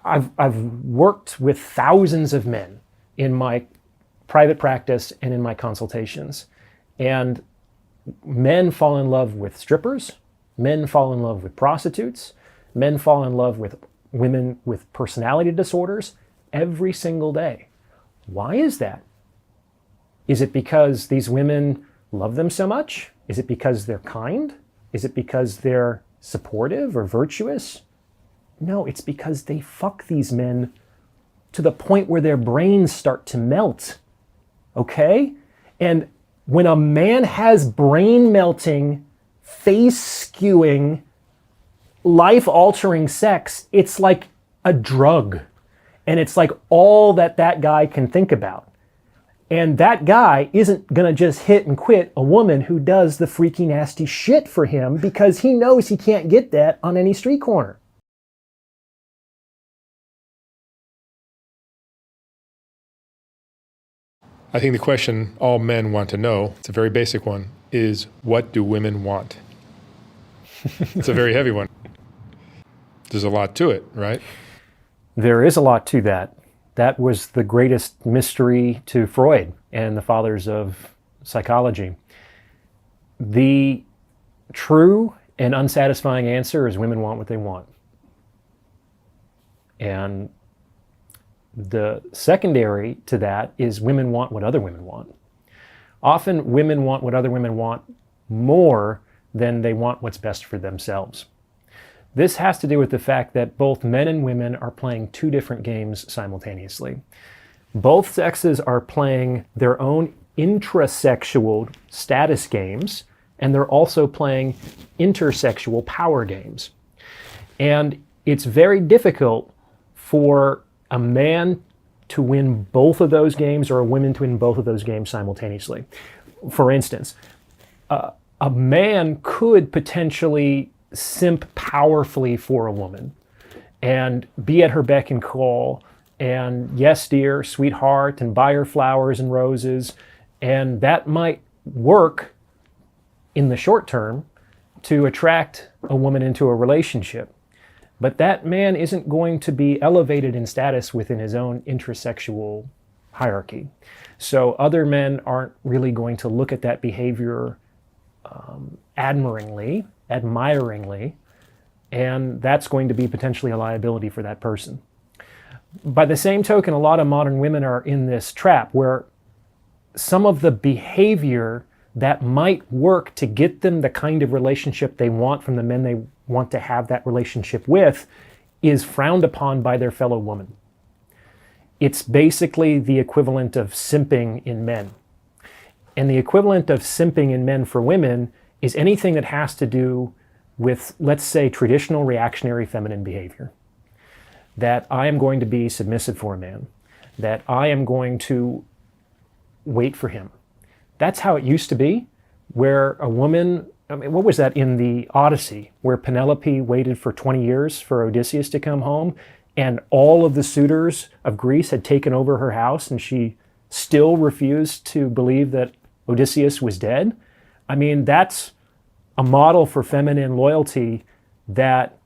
I've worked with thousands of men in my private practice and in my consultations. And men fall in love with strippers, men fall in love with prostitutes, men fall in love with women with personality disorders every single day. Why is that? Is it because these women love them so much? Is it because they're kind? Is it because they're supportive or virtuous? No, it's because they fuck these men to the point where their brains start to melt. Okay? And when a man has brain melting, face skewing, life altering sex, it's like a drug. And it's like all that guy can think about. And that guy isn't going to just hit and quit a woman who does the freaky nasty shit for him because he knows he can't get that on any street corner. I think the question all men want to know, it's a very basic one, is what do women want? It's a very heavy one. There's a lot to it, right? There is a lot to that. That was the greatest mystery to Freud and the fathers of psychology. The true and unsatisfying answer is women want what they want. And the secondary to that is women want what other women want. Often women want what other women want more than they want what's best for themselves. This has to do with the fact that both men and women are playing two different games simultaneously. Both sexes are playing their own intrasexual status games, and they're also playing intersexual power games. And it's very difficult for a man to win both of those games or a woman to win both of those games simultaneously. For instance, a man could potentially simp powerfully for a woman and be at her beck and call and yes dear, sweetheart, and buy her flowers and roses, and that might work in the short term to attract a woman into a relationship. But that man isn't going to be elevated in status within his own intrasexual hierarchy. So other men aren't really going to look at that behavior admiringly, and that's going to be potentially a liability for that person. By the same token, a lot of modern women are in this trap where some of the behavior that might work to get them the kind of relationship they want from the men they want to have that relationship with is frowned upon by their fellow woman. It's basically the equivalent of simping in men. And the equivalent of simping in men for women is anything that has to do with, let's say, traditional reactionary feminine behavior. That I am going to be submissive for a man. That I am going to wait for him. That's how it used to be, where a woman, I mean, what was that in the Odyssey, where Penelope waited for 20 years for Odysseus to come home, and all of the suitors of Greece had taken over her house, and she still refused to believe that Odysseus was dead? I mean, that's a model for feminine loyalty that,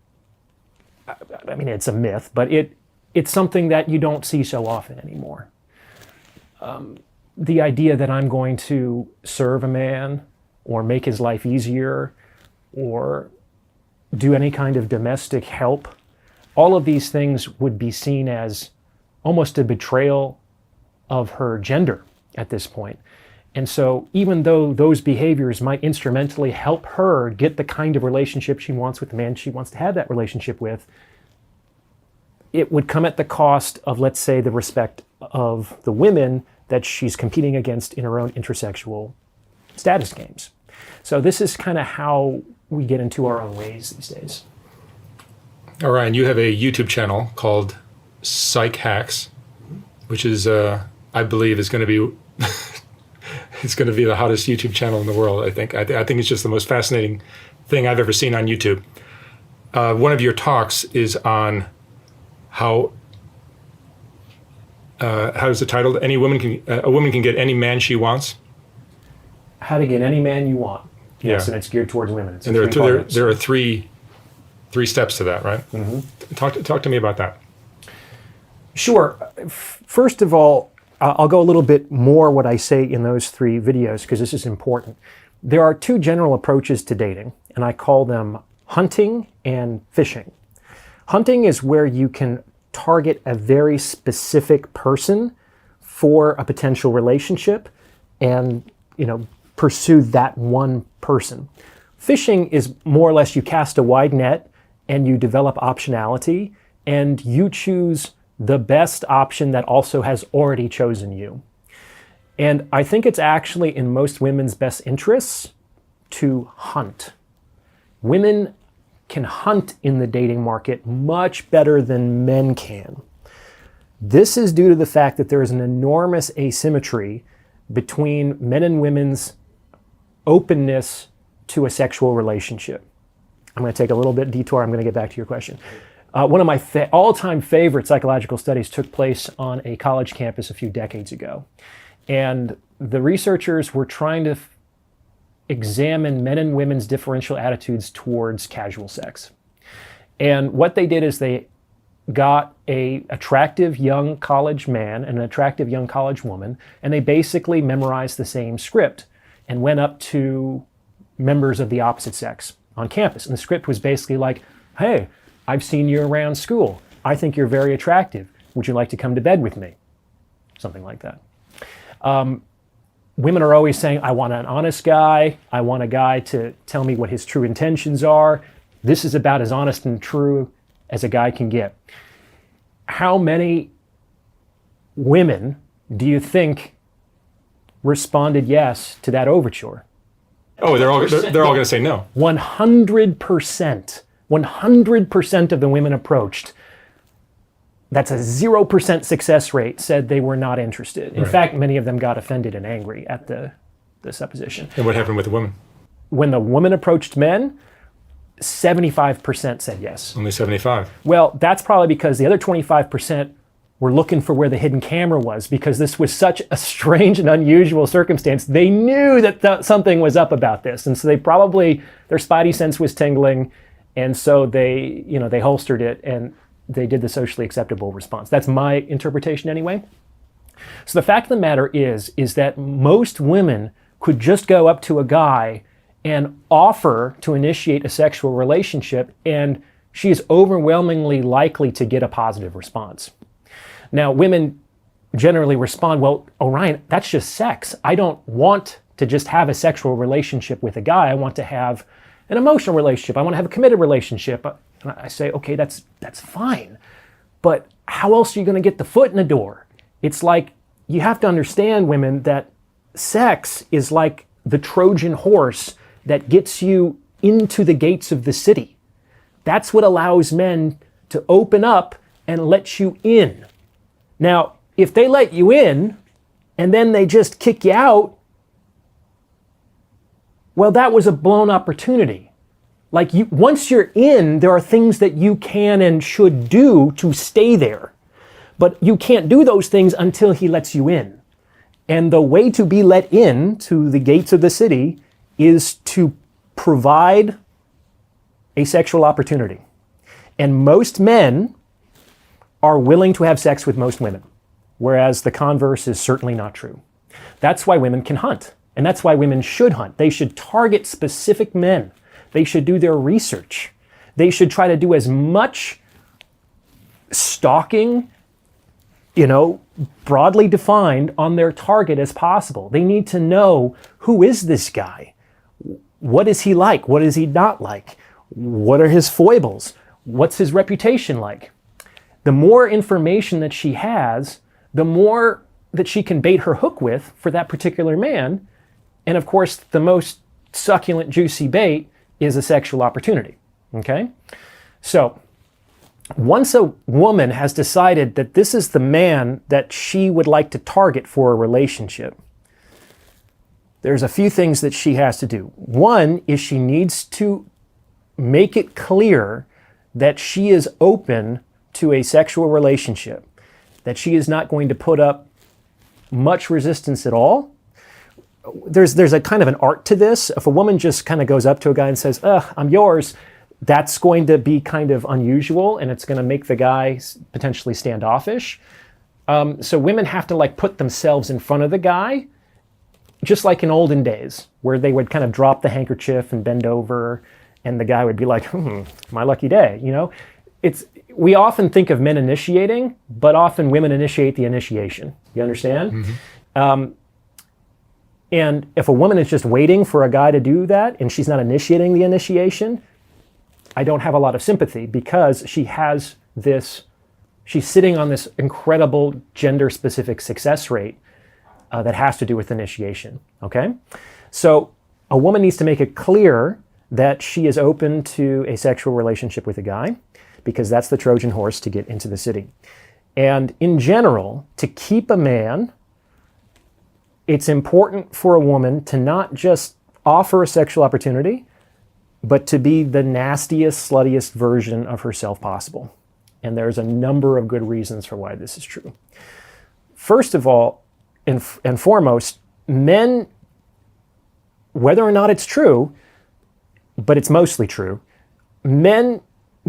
I mean, it's a myth, but it's something that you don't see so often anymore. The idea that I'm going to serve a man or make his life easier or do any kind of domestic help, all of these things would be seen as almost a betrayal of her gender at this point. And so even though those behaviors might instrumentally help her get the kind of relationship she wants with the man she wants to have that relationship with, it would come at the cost of, let's say, the respect of the women that she's competing against in her own intersexual status games. So this is kind of how we get into our own ways these days. Orion, you have a YouTube channel called Psych Hacks, which is, I believe, is going to be it's going to be the hottest YouTube channel in the world. I think it's just the most fascinating thing I've ever seen on YouTube. One of your talks is on how is it titled? A woman can get any man she wants. How to get any man you want. Yes, yeah. And it's geared towards women. And there are three steps to that, right? Mm-hmm. Talk to me about that. Sure. First of all, I'll go a little bit more what I say in those 3 videos because this is important. There are 2 general approaches to dating, and I call them hunting and fishing. Hunting is where you can target a very specific person for a potential relationship and, pursue that one person. Fishing is more or less you cast a wide net and you develop optionality and you choose the best option that also has already chosen you. And I think it's actually in most women's best interests to hunt. Women can hunt in the dating market much better than men can. This is due to the fact that there is an enormous asymmetry between men and women's openness to a sexual relationship. I'm going to take a little bit detour. I'm going to get back to your question. One of my all-time favorite psychological studies took place on a college campus a few decades ago. And the researchers were trying to examine men and women's differential attitudes towards casual sex. And what they did is they got an attractive young college man and an attractive young college woman, and they basically memorized the same script and went up to members of the opposite sex on campus. And the script was basically like, hey, I've seen you around school. I think you're very attractive. Would you like to come to bed with me? Something like that. Women are always saying, I want an honest guy. I want a guy to tell me what his true intentions are. This is about as honest and true as a guy can get. How many women do you think responded yes to that overture? Oh, they're all going to say no. 100%. 100% of the women approached. That's a 0% success rate, said they were not interested. In fact, many of them got offended and angry at the supposition. And what happened with the women? When the woman approached men, 75% said yes. Only 75. Well, that's probably because the other 25% were looking for where the hidden camera was, because this was such a strange and unusual circumstance. They knew that something was up about this. And so they probably, their spidey sense was tingling. And so they holstered it and they did the socially acceptable response. That's my interpretation anyway. So the fact of the matter is that most women could just go up to a guy and offer to initiate a sexual relationship, and she is overwhelmingly likely to get a positive response. Now, women generally respond, well, Orion, that's just sex. I don't want to just have a sexual relationship with a guy. I want to have an emotional relationship. I want to have a committed relationship. And I say, okay, that's fine. But how else are you going to get the foot in the door? It's like, you have to understand, women, that sex is like the Trojan horse that gets you into the gates of the city. That's what allows men to open up and let you in. Now, if they let you in and then they just kick you out, well, that was a blown opportunity. Like, once you're in, there are things that you can and should do to stay there. But you can't do those things until he lets you in. And the way to be let in to the gates of the city is to provide a sexual opportunity. And most men are willing to have sex with most women, whereas the converse is certainly not true. That's why women can hunt. And that's why women should hunt. They should target specific men. They should do their research. They should try to do as much stalking, broadly defined on their target as possible. They need to know, who is this guy? What is he like? What is he not like? What are his foibles? What's his reputation like? The more information that she has, the more that she can bait her hook with for that particular man. And of course, the most succulent, juicy bait is a sexual opportunity, okay? So once a woman has decided that this is the man that she would like to target for a relationship, there's a few things that she has to do. One is she needs to make it clear that she is open to a sexual relationship, that she is not going to put up much resistance at all. There's a kind of an art to this. If a woman just kind of goes up to a guy and says, I'm yours, that's going to be kind of unusual, and it's going to make the guy potentially standoffish. So women have to like put themselves in front of the guy, just like in olden days, where they would kind of drop the handkerchief and bend over, and the guy would be like, my lucky day, you know? We often think of men initiating, but often women initiate the initiation. You understand? Mm-hmm. And if a woman is just waiting for a guy to do that, and she's not initiating the initiation, I don't have a lot of sympathy, because she's sitting on this incredible gender-specific success rate that has to do with initiation, okay? So a woman needs to make it clear that she is open to a sexual relationship with a guy, because that's the Trojan horse to get into the city. And in general, to keep a man, it's important for a woman to not just offer a sexual opportunity, but to be the nastiest, sluttiest version of herself possible. And there's a number of good reasons for why this is true. First of all, and foremost, men, whether or not it's true, but it's mostly true, men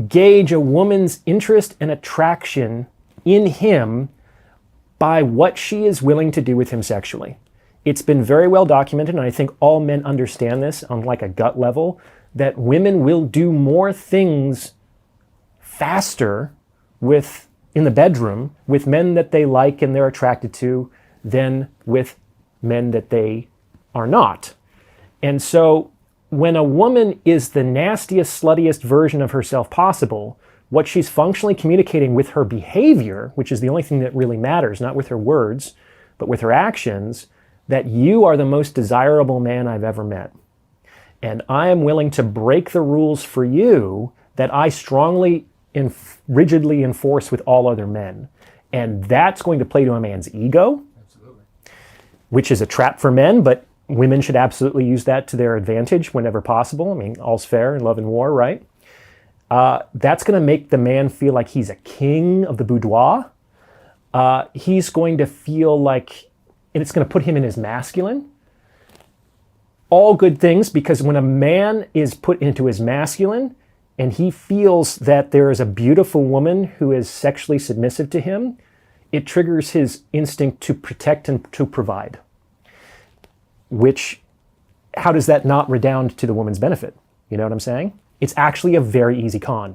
gauge a woman's interest and attraction in him by what she is willing to do with him sexually. It's been very well documented, and I think all men understand this on like a gut level, that women will do more things faster in the bedroom with men that they like and they're attracted to than with men that they are not. And so when a woman is the nastiest, sluttiest version of herself possible, what she's functionally communicating with her behavior, which is the only thing that really matters, not with her words, but with her actions, that you are the most desirable man I've ever met. And I am willing to break the rules for you that I strongly rigidly enforce with all other men. And that's going to play to a man's ego, absolutely, which is a trap for men, but women should absolutely use that to their advantage whenever possible. I mean, all's fair in love and war, right? That's going to make the man feel like he's a king of the boudoir. He's going to feel like, and it's going to put him in his masculine. All good things, because when a man is put into his masculine and he feels that there is a beautiful woman who is sexually submissive to him, it triggers his instinct to protect and to provide. Which, how does that not redound to the woman's benefit? You know what I'm saying? It's actually a very easy con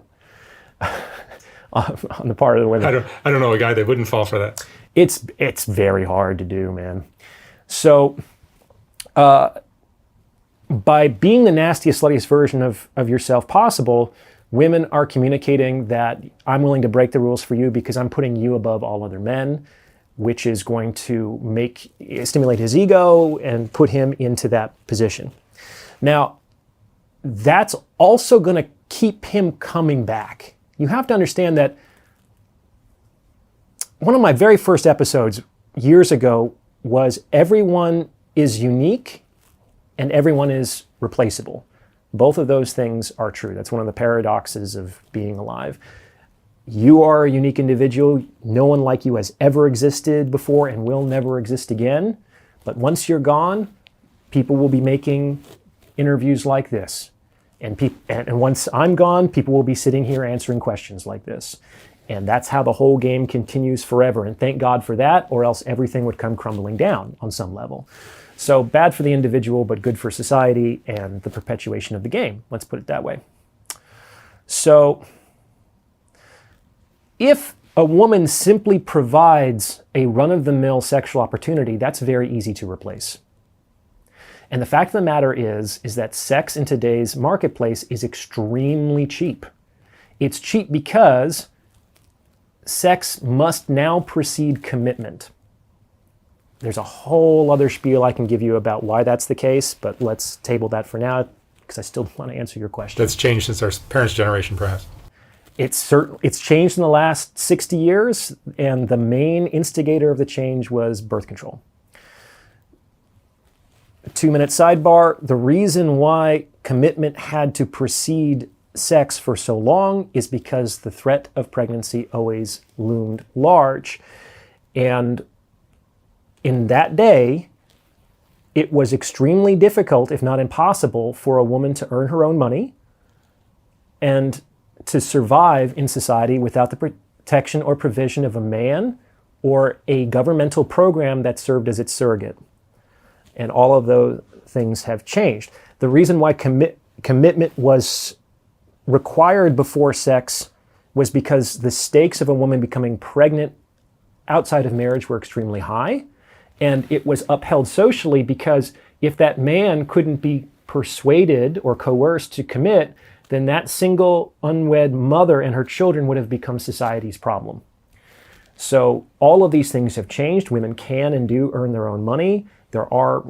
on the part of the women. I don't know a guy that wouldn't fall for that. It's very hard to do, man. So by being the nastiest, sluttiest version of yourself possible, women are communicating that I'm willing to break the rules for you because I'm putting you above all other men, which is going to stimulate his ego and put him into that position. Now, that's also going to keep him coming back. You have to understand that one of my very first episodes years ago was everyone is unique and everyone is replaceable. Both of those things are true. That's one of the paradoxes of being alive. You are a unique individual. No one like you has ever existed before and will never exist again. But once you're gone, people will be making interviews like this. And once I'm gone, people will be sitting here answering questions like this. And that's how the whole game continues forever. And thank God for that, or else everything would come crumbling down on some level. So bad for the individual, but good for society and the perpetuation of the game. Let's put it that way. So if a woman simply provides a run-of-the-mill sexual opportunity, that's very easy to replace. And the fact of the matter is that sex in today's marketplace is extremely cheap. It's cheap because sex must now precede commitment. There's a whole other spiel I can give you about why that's the case, but let's table that for now because I still want to answer your question. That's changed since our parents' generation, perhaps. It's changed in the last 60 years, and the main instigator of the change was birth control. 2-minute sidebar. The reason why commitment had to precede sex for so long is because the threat of pregnancy always loomed large. And in that day, it was extremely difficult, if not impossible, for a woman to earn her own money and to survive in society without the protection or provision of a man or a governmental program that served as its surrogate. And all of those things have changed. The reason why commitment was required before sex was because the stakes of a woman becoming pregnant outside of marriage were extremely high. And it was upheld socially because if that man couldn't be persuaded or coerced to commit, then that single unwed mother and her children would have become society's problem. So all of these things have changed. Women can and do earn their own money. There are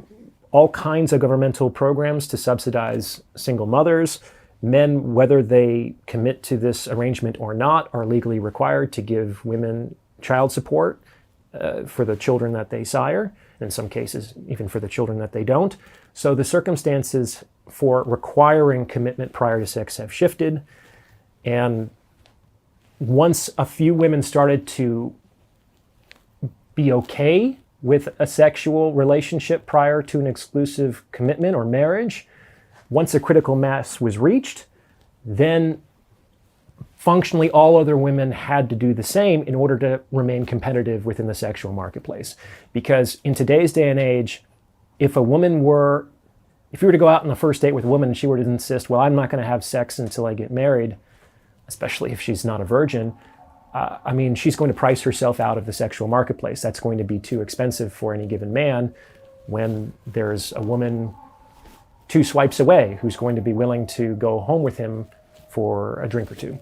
all kinds of governmental programs to subsidize single mothers. Men, whether they commit to this arrangement or not, are legally required to give women child support for the children that they sire, in some cases even for the children that they don't. So the circumstances for requiring commitment prior to sex have shifted. And once a few women started to be okay with a sexual relationship prior to an exclusive commitment or marriage, once a critical mass was reached, then functionally all other women had to do the same in order to remain competitive within the sexual marketplace. Because in today's day and age, if you were to go out on the first date with a woman and she were to insist, well, I'm not going to have sex until I get married, especially if she's not a virgin, she's going to price herself out of the sexual marketplace. That's going to be too expensive for any given man when there's a woman 2 swipes away who's going to be willing to go home with him for a drink or two.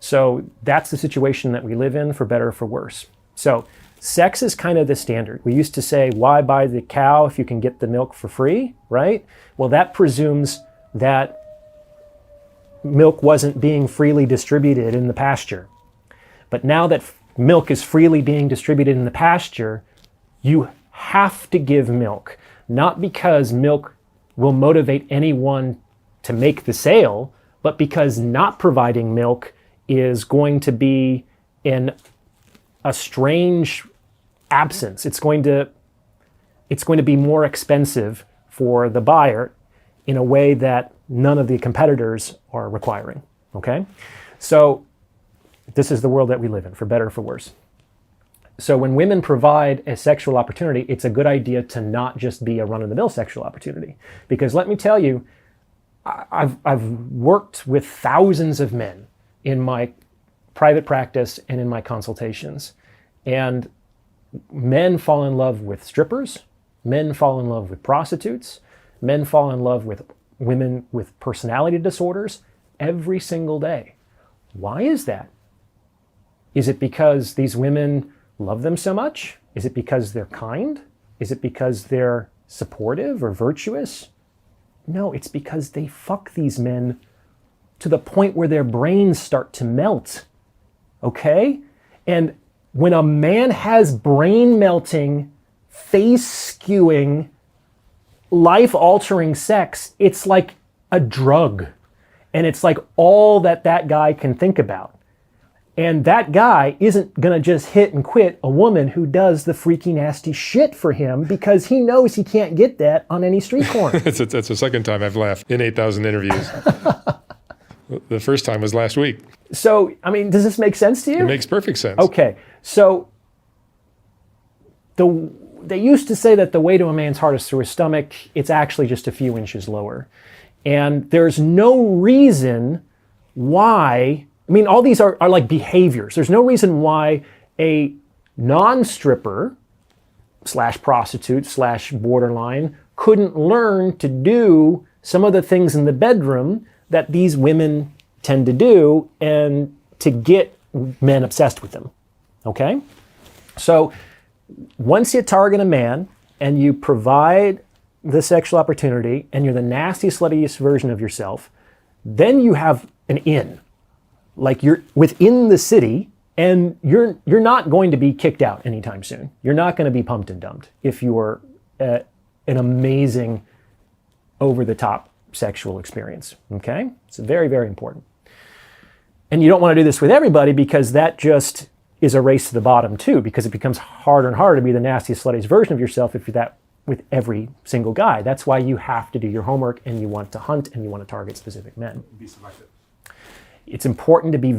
So that's the situation that we live in, for better or for worse. So sex is kind of the standard. We used to say, why buy the cow if you can get the milk for free, right? Well, that presumes that milk wasn't being freely distributed in the pasture. But now that milk is freely being distributed in the pasture, you have to give milk, not because milk will motivate anyone to make the sale, but because not providing milk is going to be in a strange absence. It's going to be more expensive for the buyer in a way that none of the competitors are requiring, okay? So this is the world that we live in, for better or for worse. So when women provide a sexual opportunity, it's a good idea to not just be a run-of-the-mill sexual opportunity. Because let me tell you, I've worked with thousands of men in my private practice and in my consultations. And men fall in love with strippers, men fall in love with prostitutes, men fall in love with women with personality disorders every single day. Why is that? Is it because these women love them so much? Is it because they're kind? Is it because they're supportive or virtuous? No, it's because they fuck these men to the point where their brains start to melt, okay? And when a man has brain melting, face skewing, life-altering sex, it's like a drug. And it's like all that guy can think about. And that guy isn't gonna just hit and quit a woman who does the freaky nasty shit for him because he knows he can't get that on any street corner. That's the second time I've laughed in 8,000 interviews. The first time was last week. So, does this make sense to you? It makes perfect sense. Okay, so they used to say that the way to a man's heart is through his stomach. It's actually just a few inches lower. And there's no reason why, all these are like behaviors. There's no reason why a non-stripper / prostitute / borderline couldn't learn to do some of the things in the bedroom that these women tend to do and to get men obsessed with them, okay? So once you target a man and you provide the sexual opportunity and you're the nastiest, sluttiest version of yourself, then you have an in. Like you're within the city and you're not going to be kicked out anytime soon. You're not going to be pumped and dumped if you're an amazing, over-the-top sexual experience, okay? It's very, very important. And you don't want to do this with everybody because that just is a race to the bottom too, because it becomes harder and harder to be the nastiest, sluttiest version of yourself if you're that with every single guy. That's why you have to do your homework and you want to hunt and you want to target specific men. Be selective. It's important to be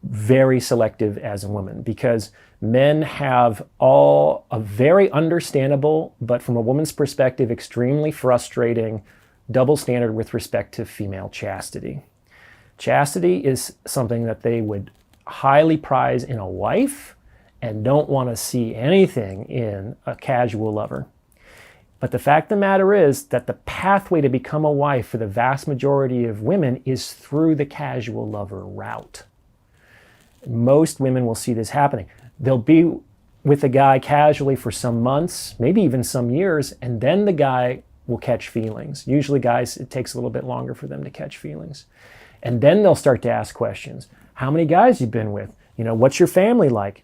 very selective as a woman, because men have all a very understandable, but from a woman's perspective, extremely frustrating double standard with respect to female chastity. Chastity is something that they would highly prize in a wife and don't want to see anything in a casual lover. But the fact of the matter is that the pathway to become a wife for the vast majority of women is through the casual lover route. Most women will see this happening. They'll be with a guy casually for some months, maybe even some years, and then the guy will catch feelings. Usually guys, it takes a little bit longer for them to catch feelings. And then they'll start to ask questions. How many guys you've been with? What's your family like?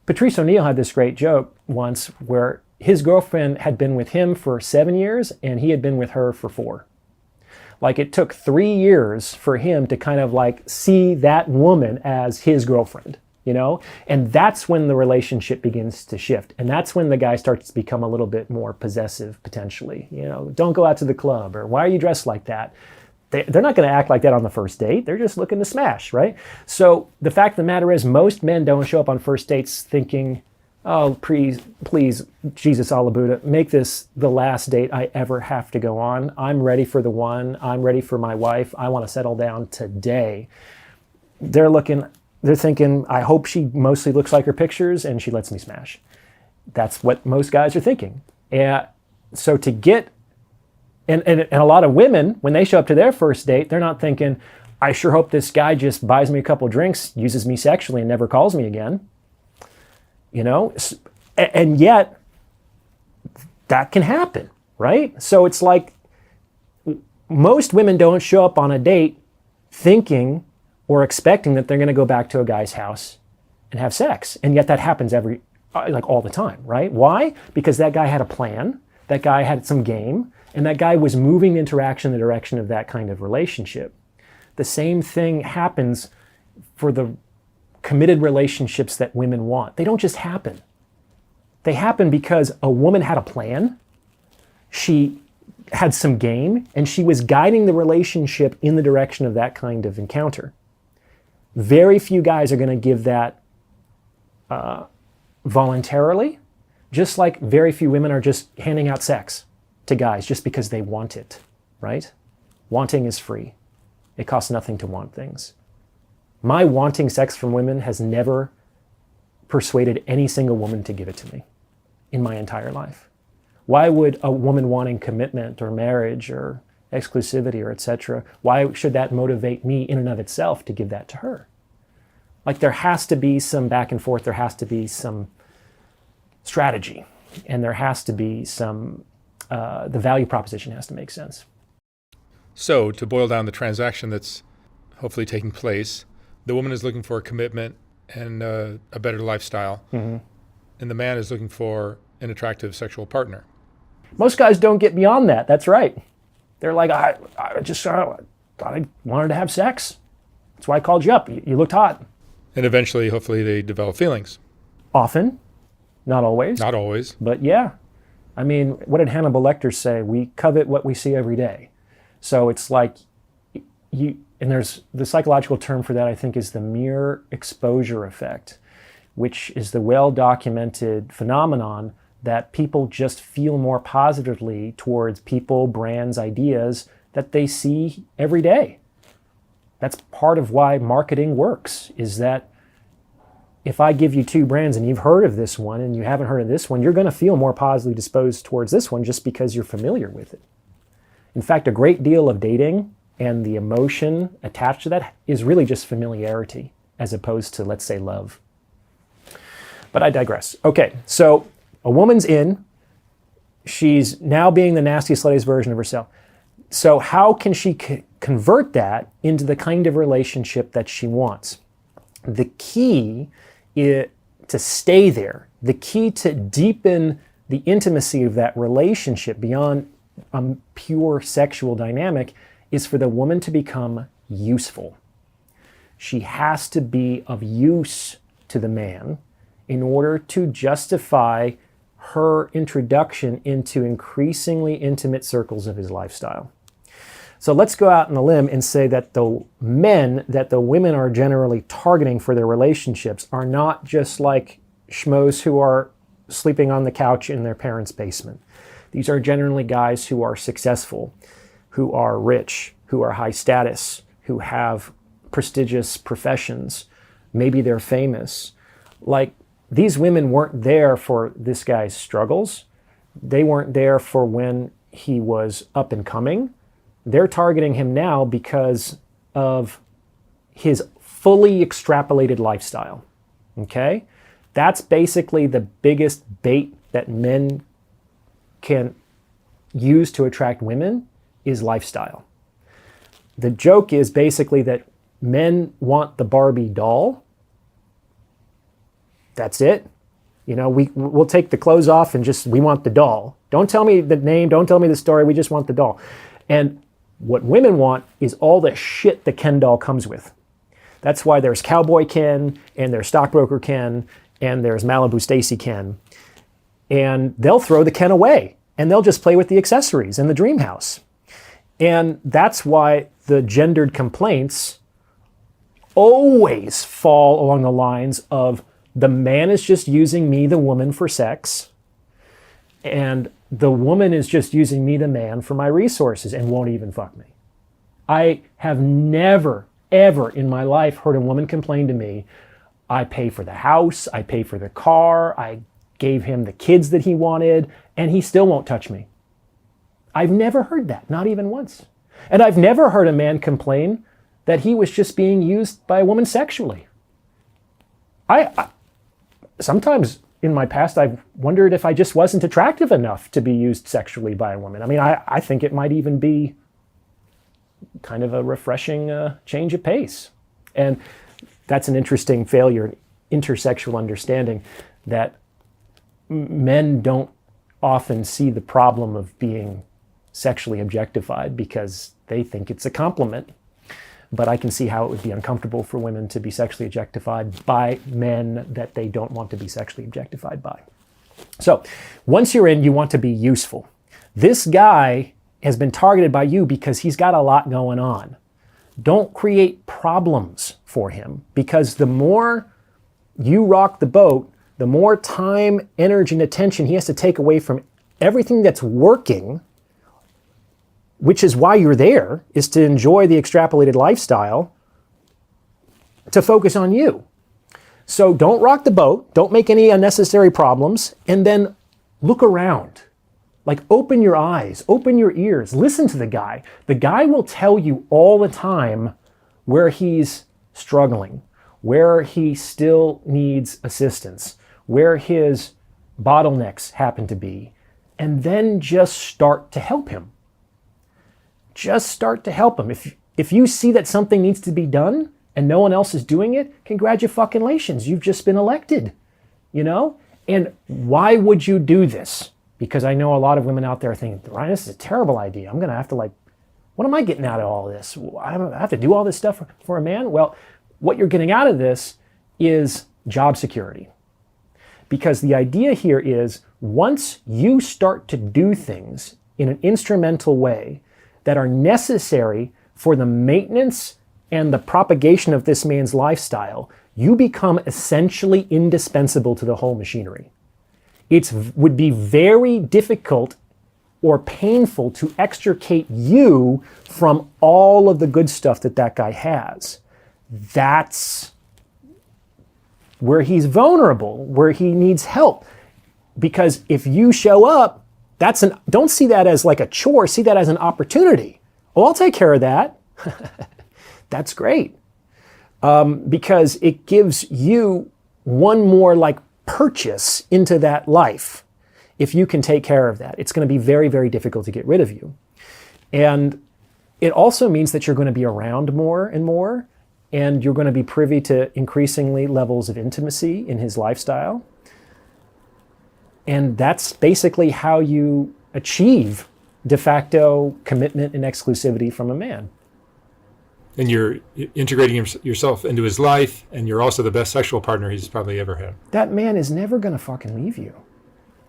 Patrice O'Neill had this great joke once where his girlfriend had been with him for 7 years and he had been with her for 4. Like, it took 3 years for him to kind of like see that woman as his girlfriend, And that's when the relationship begins to shift. And that's when the guy starts to become a little bit more possessive, potentially. Don't go out to the club, or why are you dressed like that? They're not going to act like that on the first date. They're just looking to smash, right? So the fact of the matter is, most men don't show up on first dates thinking, oh, please, Jesus Alabuddha, make this the last date I ever have to go on. I'm ready for the one. I'm ready for my wife. I want to settle down today. They're thinking, I hope she mostly looks like her pictures and she lets me smash. That's what most guys are thinking. So to get, and a lot of women, when they show up to their first date, they're not thinking, I sure hope this guy just buys me a couple drinks, uses me sexually, and never calls me again. And yet that can happen, right? So it's like most women don't show up on a date thinking or expecting that they're going to go back to a guy's house and have sex. And yet that happens all the time, right? Why? Because that guy had a plan, that guy had some game, and that guy was moving interaction in the direction of that kind of relationship. The same thing happens for the committed relationships that women want. They don't just happen. They happen because a woman had a plan, she had some game, and she was guiding the relationship in the direction of that kind of encounter. Very few guys are going to give that voluntarily, just like very few women are just handing out sex to guys just because they want it, right? Wanting is free. It costs nothing to want things. My wanting sex from women has never persuaded any single woman to give it to me in my entire life. Why would a woman wanting commitment or marriage or exclusivity or etc., why should that motivate me in and of itself to give that to her? Like, there has to be some back and forth, there has to be some strategy, and there has to be some, the value proposition has to make sense. So to boil down the transaction that's hopefully taking place, the woman is looking for a commitment and a better lifestyle, and the man is looking for an attractive sexual partner. Most guys don't get beyond that. That's right. They're like, I just thought I wanted to have sex. That's why I called you up. You looked hot. And eventually, hopefully, they develop feelings. Often. Not always. Not always. But yeah. I mean, what did Hannibal Lecter say? We covet what we see every day. So it's like, and there's the psychological term for that, I think, is the mere exposure effect, which is the well-documented phenomenon that people just feel more positively towards people, brands, ideas that they see every day. That's part of why marketing works, is that if I give you 2 brands and you've heard of this one and you haven't heard of this one, you're going to feel more positively disposed towards this one just because you're familiar with it. In fact, a great deal of dating and the emotion attached to that is really just familiarity as opposed to, let's say, love. But I digress. Okay, so a woman's in. She's now being the nasty, sluttiest version of herself. So how can she convert that into the kind of relationship that she wants? The key is to stay there. The key to deepen the intimacy of that relationship beyond a pure sexual dynamic is for the woman to become useful. She has to be of use to the man in order to justify her introduction into increasingly intimate circles of his lifestyle. So let's go out on a limb and say that the men that the women are generally targeting for their relationships are not just like schmoes who are sleeping on the couch in their parents' basement. These are generally guys who are successful, who are rich, who are high status, who have prestigious professions. Maybe they're famous. Like, these women weren't there for this guy's struggles. They weren't there for when he was up and coming. They're targeting him now because of his fully extrapolated lifestyle. Okay? That's basically the biggest bait that men can use to attract women, is lifestyle. The joke is basically that men want the Barbie doll. That's it. You know, we'll take the clothes off and we want the doll. Don't tell me the name, don't tell me the story, we just want the doll. And what women want is all the shit the Ken doll comes with. That's why there's Cowboy Ken, and there's Stockbroker Ken, and there's Malibu Stacy Ken. And they'll throw the Ken away, and they'll just play with the accessories in the dream house. And that's why the gendered complaints always fall along the lines of, the man is just using me, the woman, for sex, and the woman is just using me, the man, for my resources and won't even fuck me. I have never, ever in my life heard a woman complain to me, I pay for the house, I pay for the car, I gave him the kids that he wanted, and he still won't touch me. I've never heard that, not even once. And I've never heard a man complain that he was just being used by a woman sexually. I sometimes in my past, I've wondered if I just wasn't attractive enough to be used sexually by a woman. I mean, I think it might even be kind of a refreshing change of pace. And that's an interesting failure, intersexual understanding, that men don't often see the problem of being sexually objectified because they think it's a compliment. But I can see how it would be uncomfortable for women to be sexually objectified by men that they don't want to be sexually objectified by. So once you're in, you want to be useful. This guy has been targeted by you because he's got a lot going on. Don't create problems for him, because the more you rock the boat, the more time, energy, and attention he has to take away from everything that's working, which is why you're there, is to enjoy the extrapolated lifestyle, to focus on you. So don't rock the boat, don't make any unnecessary problems, and then look around. Like, open your eyes, open your ears, listen to the guy. The guy will tell you all the time where he's struggling, where he still needs assistance, where his bottlenecks happen to be, and then just start to help him. Just start to help him. If you see that something needs to be done and no one else is doing it, congratulations, you've just been elected, you know? And why would you do this? Because I know a lot of women out there thinking, Ryan, this is a terrible idea. I'm going to have to, what am I getting out of all this? I have to do all this stuff for a man? Well, what you're getting out of this is job security. Because the idea here is, once you start to do things in an instrumental way that are necessary for the maintenance and the propagation of this man's lifestyle, you become essentially indispensable to the whole machinery. It would be very difficult or painful to extricate you from all of the good stuff that guy has. That's where he's vulnerable, where he needs help. Because if you show up, don't see that as like a chore, see that as an opportunity. Oh, I'll take care of that. That's great. Because it gives you one more purchase into that life. If you can take care of that, it's going to be very, very difficult to get rid of you. And it also means that you're going to be around more and more, and you're going to be privy to increasingly levels of intimacy in his lifestyle. And that's basically how you achieve de facto commitment and exclusivity from a man. And you're integrating yourself into his life, and you're also the best sexual partner he's probably ever had. That man is never going to fucking leave you.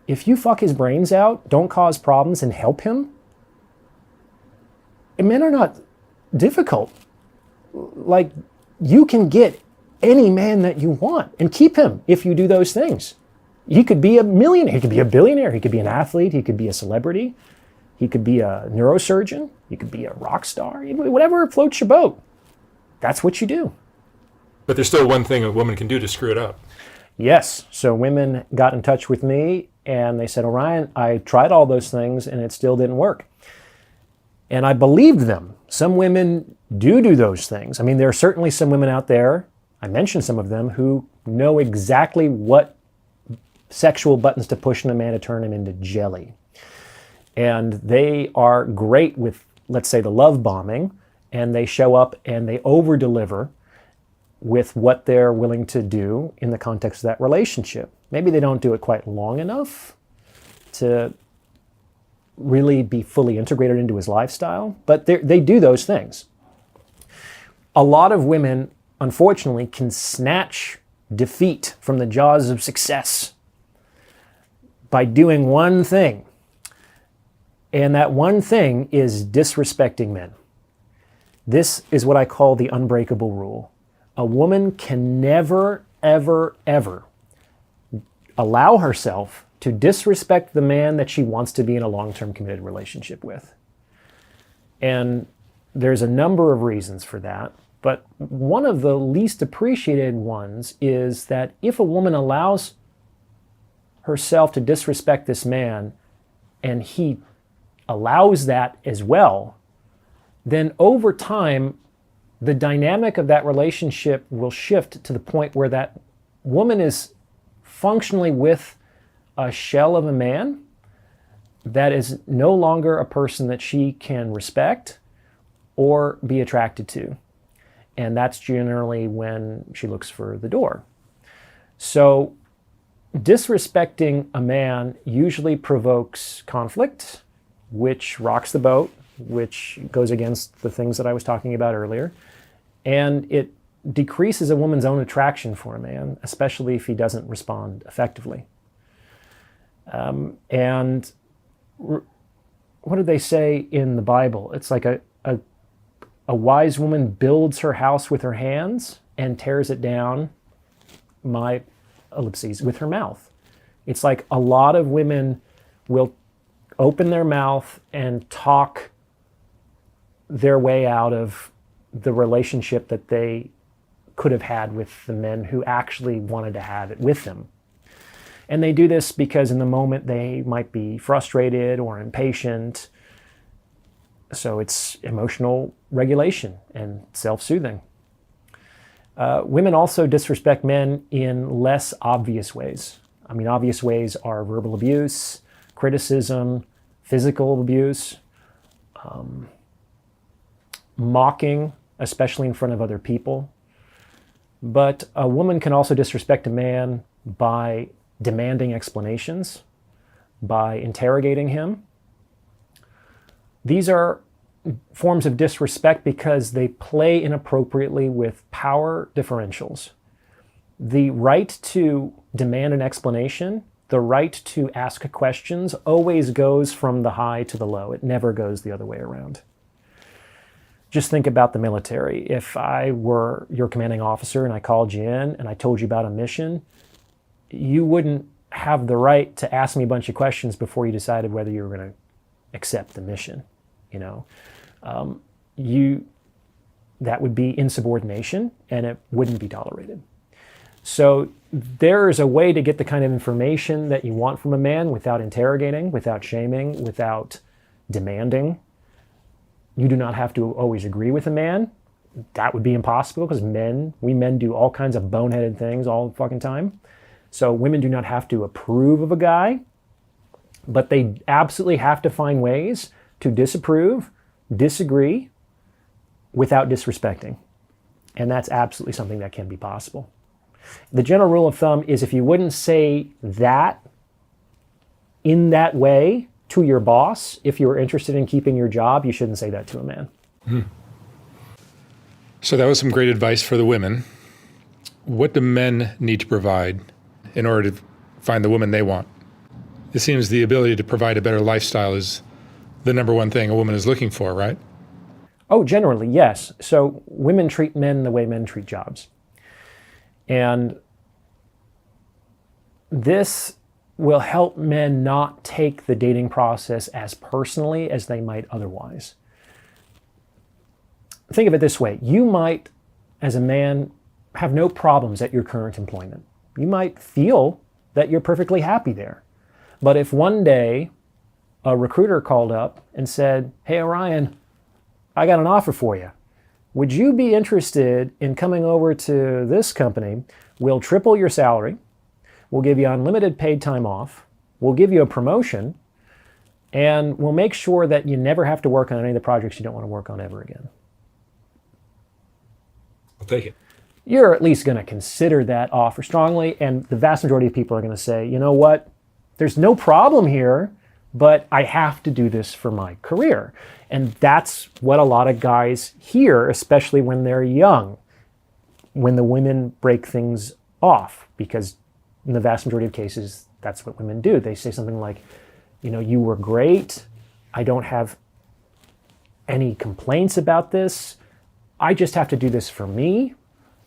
If you fuck his brains out, don't cause problems, and help him, men are not difficult. Like, you can get any man that you want and keep him if you do those things. He could be a millionaire, he could be a billionaire, he could be an athlete, he could be a celebrity, he could be a neurosurgeon, he could be a rock star, whatever floats your boat. That's what you do. But there's still one thing a woman can do to screw it up. Yes. So women got in touch with me and they said, Orion, I tried all those things and it still didn't work. And I believed them. Some women do those things. I mean, there are certainly some women out there, I mentioned some of them, who know exactly what sexual buttons to push in a man to turn him into jelly. And they are great with, let's say, the love bombing, and they show up and they over-deliver with what they're willing to do in the context of that relationship. Maybe they don't do it quite long enough to really be fully integrated into his lifestyle, but they do those things. A lot of women, unfortunately, can snatch defeat from the jaws of success by doing one thing. And that one thing is disrespecting men. This is what I call the unbreakable rule. A woman can never, ever, ever allow herself to disrespect the man that she wants to be in a long-term committed relationship with. And there's a number of reasons for that, but one of the least appreciated ones is that if a woman allows herself to disrespect this man and he allows that as well, then over time, the dynamic of that relationship will shift to the point where that woman is functionally with a shell of a man that is no longer a person that she can respect or be attracted to. And that's generally when she looks for the door. So disrespecting a man usually provokes conflict, which rocks the boat, which goes against the things that I was talking about earlier. And it decreases a woman's own attraction for a man, especially if he doesn't respond effectively. And what do they say in the Bible? It's like a wise woman builds her house with her hands and tears it down, my ellipses, with her mouth. It's like a lot of women will open their mouth and talk their way out of the relationship that they could have had with the men who actually wanted to have it with them. And they do this because in the moment they might be frustrated or impatient. So it's emotional regulation and self-soothing. Women also disrespect men in less obvious ways. I mean, obvious ways are verbal abuse, criticism, physical abuse, mocking, especially in front of other people. But a woman can also disrespect a man by demanding explanations, by interrogating him. These are forms of disrespect because they play inappropriately with power differentials. The right to demand an explanation, the right to ask questions, always goes from the high to the low. It never goes the other way around. Just think about the military. If I were your commanding officer and I called you in and I told you about a mission, you wouldn't have the right to ask me a bunch of questions before you decided whether you were going to accept the mission. That would be insubordination and it wouldn't be tolerated. So there is a way to get the kind of information that you want from a man without interrogating, without shaming, without demanding. You do not have to always agree with a man. That would be impossible because we men do all kinds of boneheaded things all the fucking time. So women do not have to approve of a guy, but they absolutely have to find ways to disapprove, disagree, without disrespecting. And that's absolutely something that can be possible. The general rule of thumb is if you wouldn't say that in that way to your boss, if you were interested in keeping your job, you shouldn't say that to a man. So that was some great advice for the women. What do men need to provide in order to find the woman they want? It seems the ability to provide a better lifestyle is the number one thing a woman is looking for, right? Oh, generally, yes. So women treat men the way men treat jobs. And this will help men not take the dating process as personally as they might otherwise. Think of it this way. You might, as a man, have no problems at your current employment. You might feel that you're perfectly happy there. But if one day a recruiter called up and said, "Hey, Orion, I got an offer for you. Would you be interested in coming over to this company? We'll triple your salary. We'll give you unlimited paid time off. We'll give you a promotion. And we'll make sure that you never have to work on any of the projects you don't want to work on ever again." I'll take it. You're at least going to consider that offer strongly. And the vast majority of people are going to say, you know what? There's no problem here, but I have to do this for my career. And that's what a lot of guys hear, especially when they're young, when the women break things off, because in the vast majority of cases, that's what women do. They say something like, you know, you were great. I don't have any complaints about this. I just have to do this for me.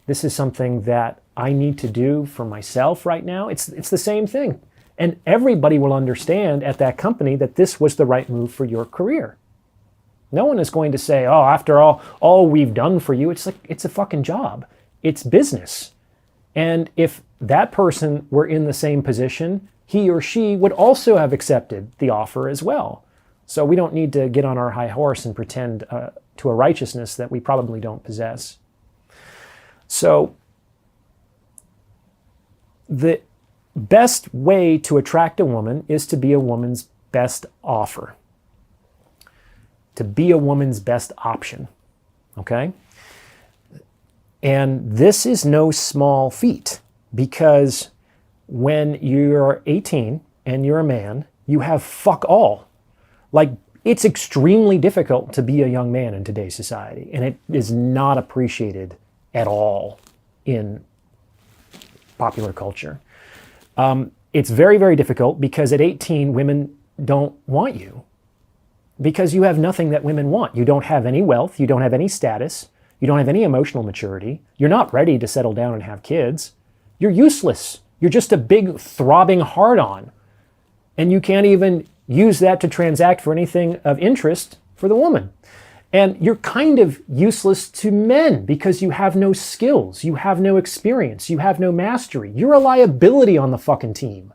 This is something that I need to do for myself right now. It's the same thing. And everybody will understand at that company that this was the right move for your career. No one is going to say, oh, after all we've done for you, it's like, it's a fucking job. It's business. And if that person were in the same position, he or she would also have accepted the offer as well. So we don't need to get on our high horse and pretend to a righteousness that we probably don't possess. So the best way to attract a woman is to be a woman's best offer, to be a woman's best option, okay? And this is no small feat, because when you're 18 and you're a man, you have fuck all. Like, it's extremely difficult to be a young man in today's society, and it is not appreciated at all in popular culture. It's very, very difficult because at 18, women don't want you because you have nothing that women want. You don't have any wealth. You don't have any status. You don't have any emotional maturity. You're not ready to settle down and have kids. You're useless. You're just a big throbbing hard-on. And you can't even use that to transact for anything of interest for the woman. And you're kind of useless to men because you have no skills, you have no experience, you have no mastery. You're a liability on the fucking team.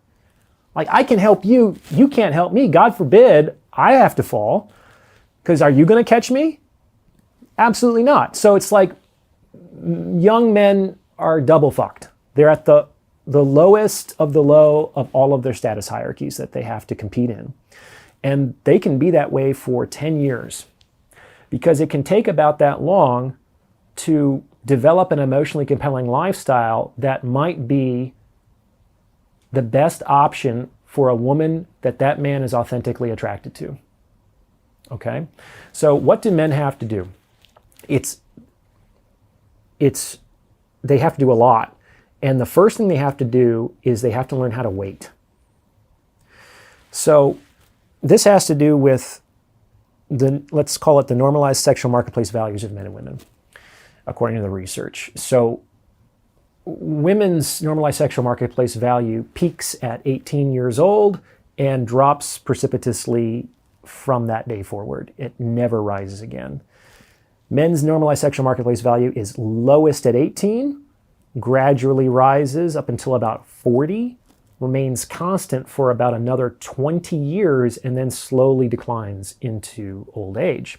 Like, I can help you, you can't help me. God forbid I have to fall, because are you going to catch me? Absolutely not. So it's like young men are double fucked. They're at the lowest of the low of all of their status hierarchies that they have to compete in. And they can be that way for 10 years. Because it can take about that long to develop an emotionally compelling lifestyle that might be the best option for a woman that that man is authentically attracted to. Okay? So what do men have to do? They have to do a lot. And the first thing they have to do is they have to learn how to wait. So this has to do with let's call it the normalized sexual marketplace values of men and women, according to the research. So women's normalized sexual marketplace value peaks at 18 years old and drops precipitously from that day forward. It never rises again. Men's normalized sexual marketplace value is lowest at 18, gradually rises up until about 40, remains constant for about another 20 years, and then slowly declines into old age.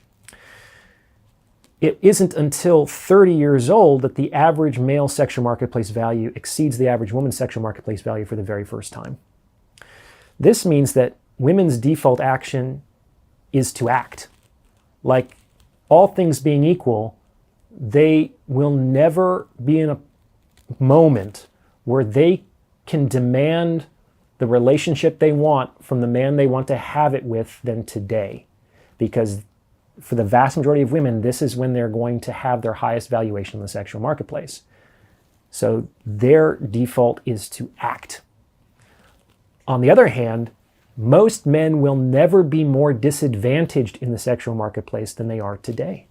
It isn't until 30 years old that the average male sexual marketplace value exceeds the average woman's sexual marketplace value for the very first time. This means that women's default action is to act. Like, all things being equal, they will never be in a moment where they can demand the relationship they want from the man they want to have it with than today. Because for the vast majority of women, this is when they're going to have their highest valuation in the sexual marketplace. So their default is to act. On the other hand, most men will never be more disadvantaged in the sexual marketplace than they are today.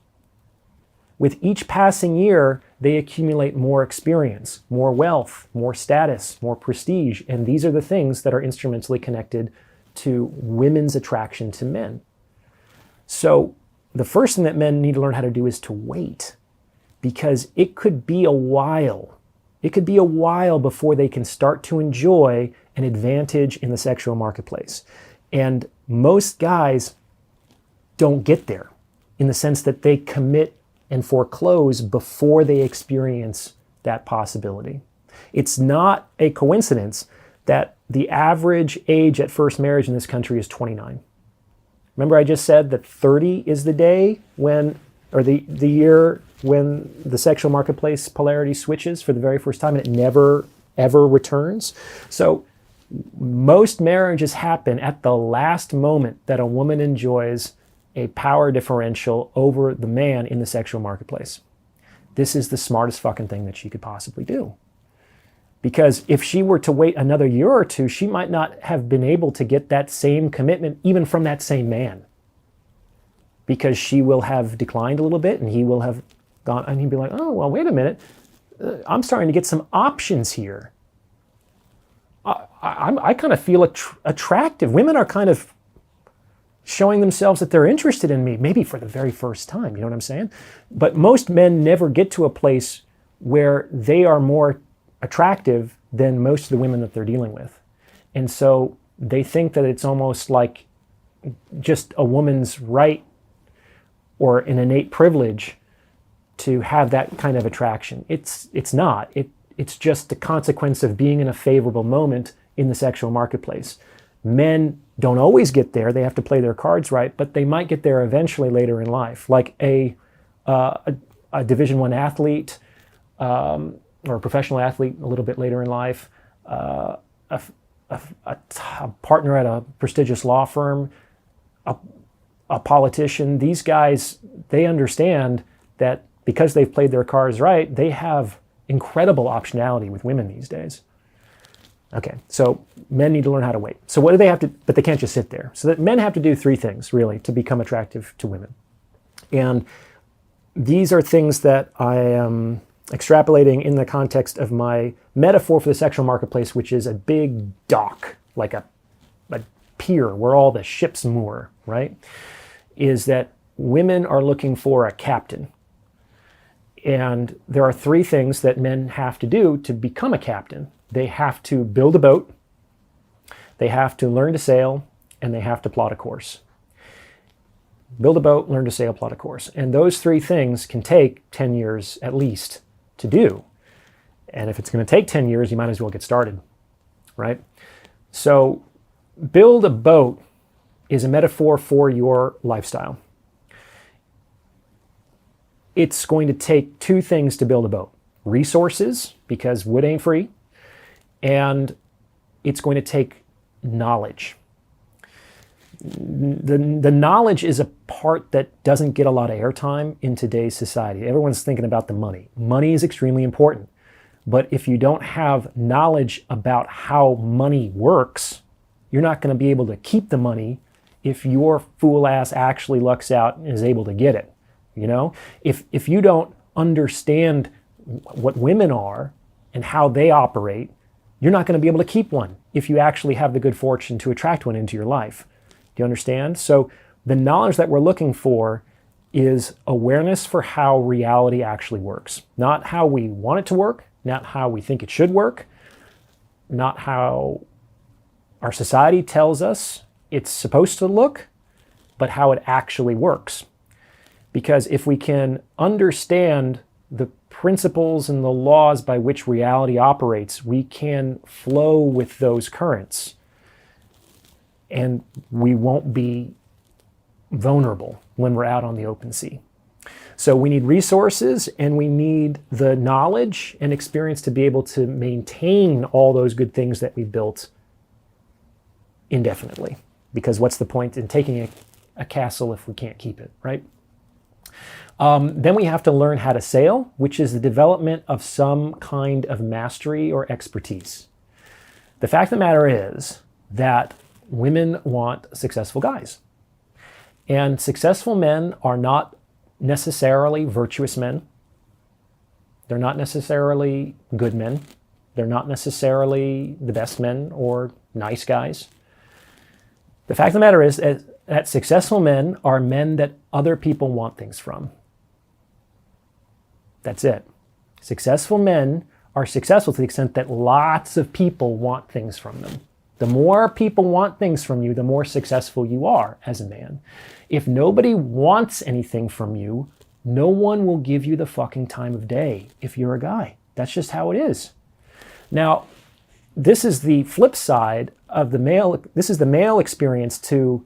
With each passing year, they accumulate more experience, more wealth, more status, more prestige, and these are the things that are instrumentally connected to women's attraction to men. So the first thing that men need to learn how to do is to wait, because it could be a while. It could be a while before they can start to enjoy an advantage in the sexual marketplace. And most guys don't get there in the sense that they commit and foreclose before they experience that possibility. It's not a coincidence that the average age at first marriage in this country is 29. Remember I just said that 30 is the day when, or the year when the sexual marketplace polarity switches for the very first time, and it never, ever returns. So most marriages happen at the last moment that a woman enjoys a power differential over the man in the sexual marketplace. This is the smartest fucking thing that she could possibly do. Because if she were to wait another year or two, she might not have been able to get that same commitment even from that same man. Because she will have declined a little bit and he will have gone, and he'd be like, oh, well, wait a minute. I'm starting to get some options here. I kind of feel attractive. Women are kind of showing themselves that they're interested in me, maybe for the very first time, you know what I'm saying? But most men never get to a place where they are more attractive than most of the women that they're dealing with. And so they think that it's almost like just a woman's right or an innate privilege to have that kind of attraction. It's not. It's just the consequence of being in a favorable moment in the sexual marketplace. Men don't always get there. They have to play their cards right, but they might get there eventually later in life. Like a Division I athlete or a professional athlete a little bit later in life, a partner at a prestigious law firm, a politician. These guys, they understand that because they've played their cards right, they have incredible optionality with women these days. Okay, so men need to learn how to wait. So what do they have to, but they can't just sit there. So that men have to do three things, really, to become attractive to women. And these are things that I am extrapolating in the context of my metaphor for the sexual marketplace, which is a big dock, like a pier where all the ships moor, right? Is that women are looking for a captain. And there are three things that men have to do to become a captain. They have to build a boat, they have to learn to sail, and they have to plot a course. Build a boat, learn to sail, plot a course. And those three things can take 10 years at least to do. And if it's going to take 10 years, you might as well get started, right? So build a boat is a metaphor for your lifestyle. It's going to take two things to build a boat. Resources, because wood ain't free, and it's going to take knowledge. The knowledge is a part that doesn't get a lot of airtime in today's society. Everyone's thinking about the money. Money is extremely important. But if you don't have knowledge about how money works, you're not going to be able to keep the money if your fool ass actually lucks out and is able to get it. You know, if you don't understand what women are and how they operate, you're not going to be able to keep one if you actually have the good fortune to attract one into your life. Do you understand? So the knowledge that we're looking for is awareness for how reality actually works. Not how we want it to work, not how we think it should work, not how our society tells us it's supposed to look, but how it actually works. Because if we can understand the principles and the laws by which reality operates, we can flow with those currents. And we won't be vulnerable when we're out on the open sea. So we need resources and we need the knowledge and experience to be able to maintain all those good things that we built indefinitely. Because what's the point in taking a castle if we can't keep it, right? Then we have to learn how to sail, which is the development of some kind of mastery or expertise. The fact of the matter is that women want successful guys. And successful men are not necessarily virtuous men. They're not necessarily good men. They're not necessarily the best men or nice guys. The fact of the matter is that successful men are men that other people want things from. That's it. Successful men are successful to the extent that lots of people want things from them. The more people want things from you, the more successful you are as a man. If nobody wants anything from you, no one will give you the fucking time of day if you're a guy. That's just how it is. Now, this is the flip side of the male. This is the male experience to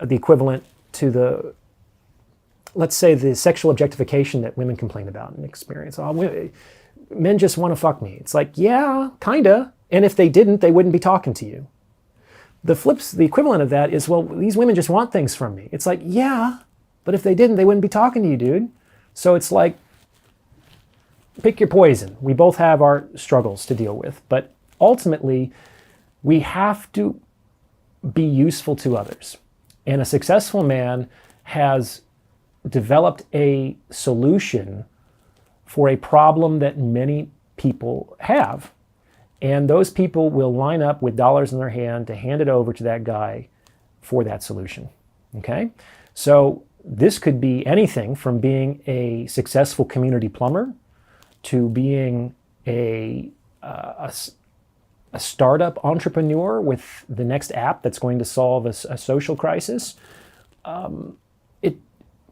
the equivalent to the, let's say, the sexual objectification that women complain about and experience. Oh, men just want to fuck me. It's like, yeah, kinda. And if they didn't, they wouldn't be talking to you. The equivalent of that is, well, these women just want things from me. It's like, yeah, but if they didn't, they wouldn't be talking to you, dude. So it's like, pick your poison. We both have our struggles to deal with, but ultimately, we have to be useful to others. And a successful man has developed a solution for a problem that many people have. And those people will line up with dollars in their hand to hand it over to that guy for that solution. Okay? So this could be anything from being a successful community plumber to being a startup entrepreneur with the next app that's going to solve a social crisis.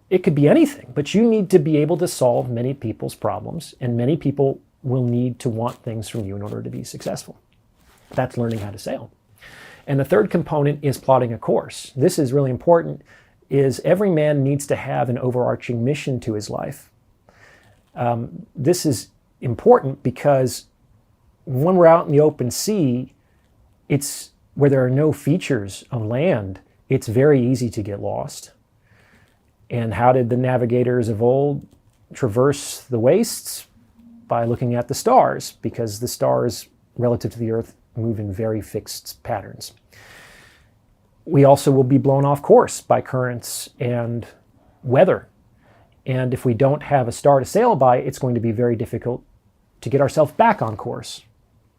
It could be anything, but you need to be able to solve many people's problems, and many people will need to want things from you in order to be successful. That's learning how to sail. And the third component is plotting a course. This is really important, is every man needs to have an overarching mission to his life. This is important because when we're out in the open sea, it's where there are no features of land, it's very easy to get lost. And how did the navigators of old traverse the wastes? By looking at the stars, because the stars relative to the earth move in very fixed patterns. We also will be blown off course by currents and weather. And if we don't have a star to sail by, it's going to be very difficult to get ourselves back on course.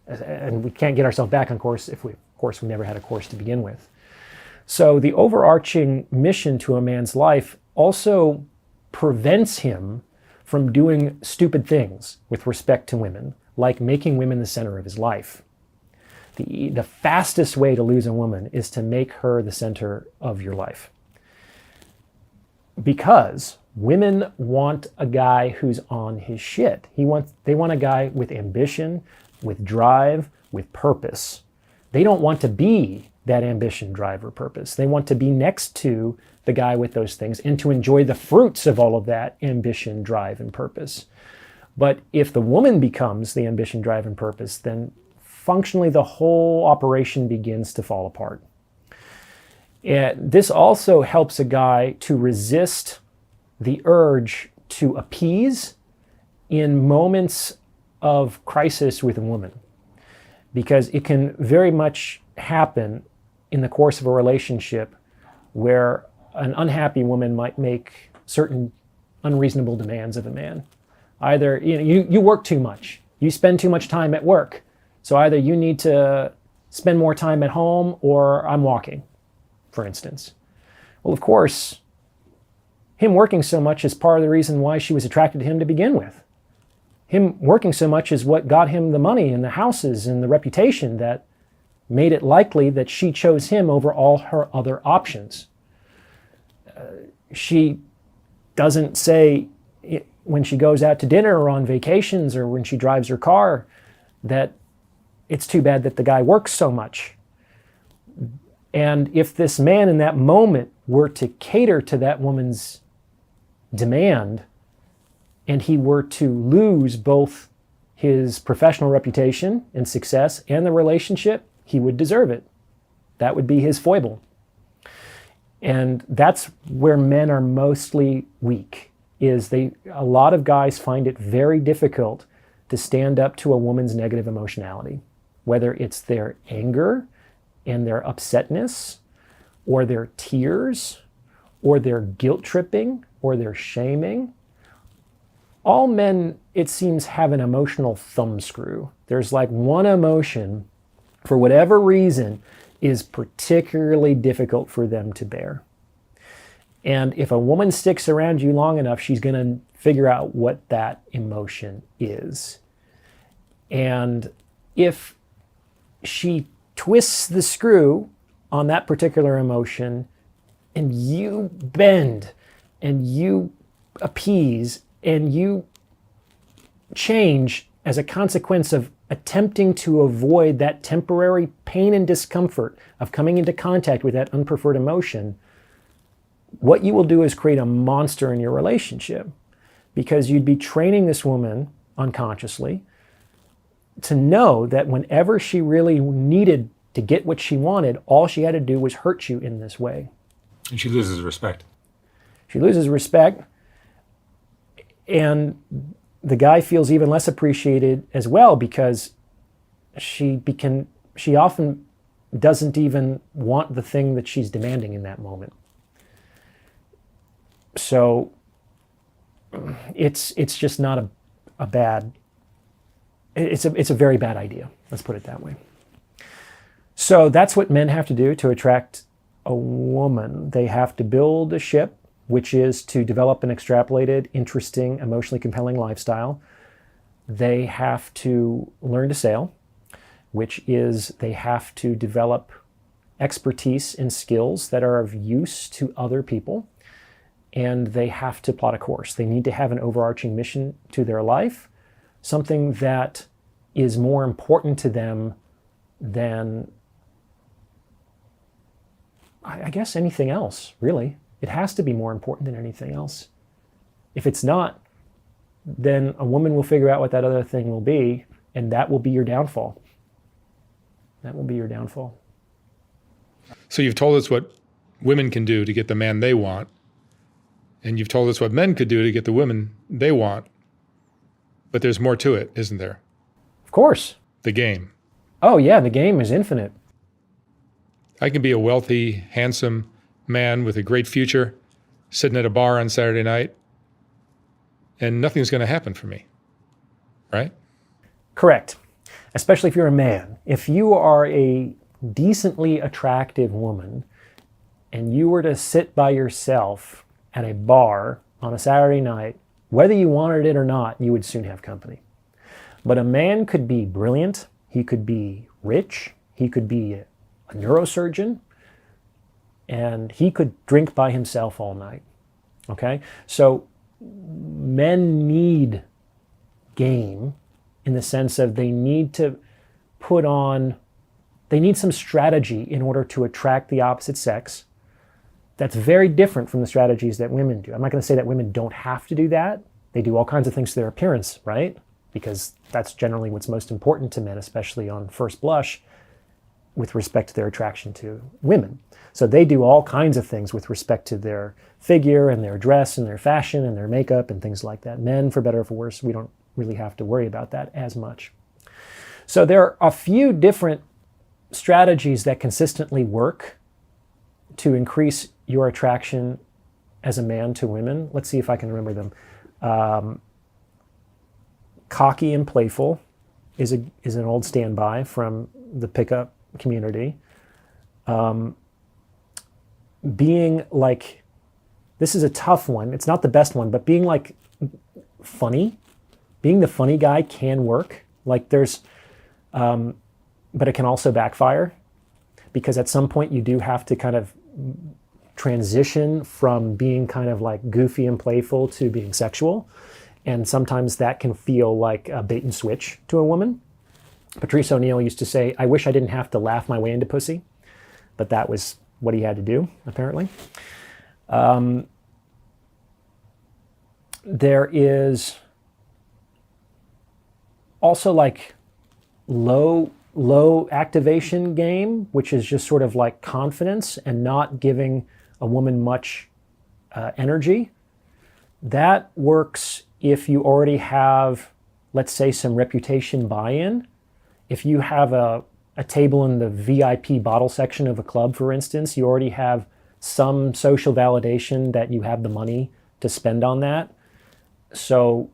And we can't get ourselves back on course if we never had a course to begin with. So the overarching mission to a man's life also prevents him from doing stupid things with respect to women, like making women the center of his life. The fastest way to lose a woman is to make her the center of your life. Because women want a guy who's on his shit. They want a guy with ambition, with drive, with purpose. They don't want to be that ambition, drive, or purpose. They want to be next to the guy with those things and to enjoy the fruits of all of that ambition, drive, and purpose. But if the woman becomes the ambition, drive, and purpose, then functionally the whole operation begins to fall apart. And this also helps a guy to resist the urge to appease in moments of crisis with a woman, because it can very much happen in the course of a relationship where an unhappy woman might make certain unreasonable demands of a man. Either you work too much, you spend too much time at work, so either you need to spend more time at home or I'm walking, for instance. Well, of course, him working so much is part of the reason why she was attracted to him to begin with. Him working so much is what got him the money and the houses and the reputation that made it likely that she chose him over all her other options. She doesn't say when she goes out to dinner or on vacations or when she drives her car that it's too bad that the guy works so much. And if this man in that moment were to cater to that woman's demand and he were to lose both his professional reputation and success and the relationship, he would deserve it. That would be his foible. And that's where men are mostly weak, is a lot of guys find it very difficult to stand up to a woman's negative emotionality, whether it's their anger and their upsetness, or their tears, or their guilt tripping, or they're shaming. All men, it seems, have an emotional thumbscrew. There's like one emotion, for whatever reason, is particularly difficult for them to bear. And if a woman sticks around you long enough, she's going to figure out what that emotion is. And if she twists the screw on that particular emotion, and you bend, and you appease, and you change as a consequence of attempting to avoid that temporary pain and discomfort of coming into contact with that unpreferred emotion, what you will do is create a monster in your relationship, because you'd be training this woman unconsciously to know that whenever she really needed to get what she wanted, all she had to do was hurt you in this way. And she loses respect. She loses respect, and the guy feels even less appreciated as well, because she often doesn't even want the thing that she's demanding in that moment. So it's just not a bad, it's a very bad idea. Let's put it that way. So that's what men have to do to attract a woman. They have to build a ship, which is to develop an extrapolated, interesting, emotionally compelling lifestyle. They have to learn to sail, which is they have to develop expertise and skills that are of use to other people. And they have to plot a course. They need to have an overarching mission to their life, something that is more important to them than, I guess, anything else, really. It has to be more important than anything else. If it's not, then a woman will figure out what that other thing will be, and that will be your downfall. That will be your downfall. So you've told us what women can do to get the man they want, and you've told us what men could do to get the women they want. But there's more to it, isn't there? Of course. The game. Oh yeah, the game is infinite. I can be a wealthy, handsome man with a great future sitting at a bar on Saturday night, and nothing's going to happen for me, right? Correct. Especially if you're a man. If you are a decently attractive woman and you were to sit by yourself at a bar on a Saturday night, whether you wanted it or not, you would soon have company. But a man could be brilliant, he could be rich, he could be a neurosurgeon, and he could drink by himself all night. Okay? So men need game in the sense of they need to they need some strategy in order to attract the opposite sex. That's very different from the strategies that women do. I'm not going to say that women don't have to do that. They do all kinds of things to their appearance, right? Because that's generally what's most important to men, especially on first blush, with respect to their attraction to women. So they do all kinds of things with respect to their figure and their dress and their fashion and their makeup and things like that. Men, for better or for worse, we don't really have to worry about that as much. So there are a few different strategies that consistently work to increase your attraction as a man to women. Let's see if I can remember them. Cocky and playful is an old standby from the pickup community. Being like, this is a tough one. It's not the best one, but being like funny, being the funny guy can work. Like but it can also backfire, because at some point you do have to kind of transition from being kind of like goofy and playful to being sexual. And sometimes that can feel like a bait and switch to a woman. Patrice O'Neill used to say, "I wish I didn't have to laugh my way into pussy," but that was what he had to do, apparently. There is also like low activation game, which is just sort of like confidence and not giving a woman much energy. That works if you already have, let's say, some reputation buy-in. If you have a table in the VIP bottle section of a club, for instance, you already have some social validation that you have the money to spend on that. So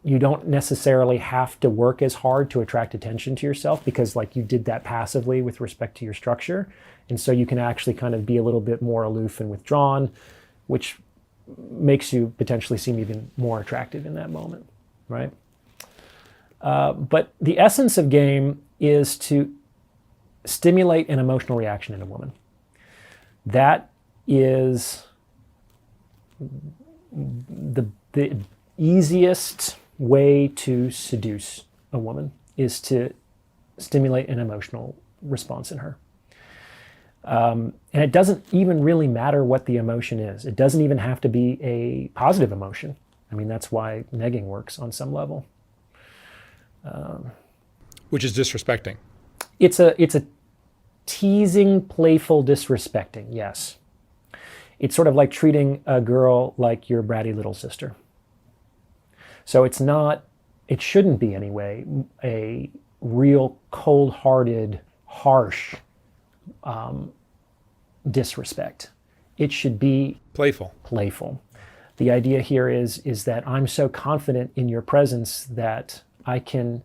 you don't necessarily have to work as hard to attract attention to yourself, because like you did that passively with respect to your structure. And so you can actually kind of be a little bit more aloof and withdrawn, which makes you potentially seem even more attractive in that moment, right? But the essence of game is to stimulate an emotional reaction in a woman. That is the easiest way to seduce a woman, is to stimulate an emotional response in her. And it doesn't even really matter what the emotion is. It doesn't even have to be a positive emotion. I mean, that's why negging works on some level. Which is disrespecting. It's a teasing, playful disrespecting, yes. It's sort of like treating a girl like your bratty little sister. So it shouldn't be anyway, a real cold-hearted, harsh disrespect. It should be playful. The idea here is that I'm so confident in your presence that I can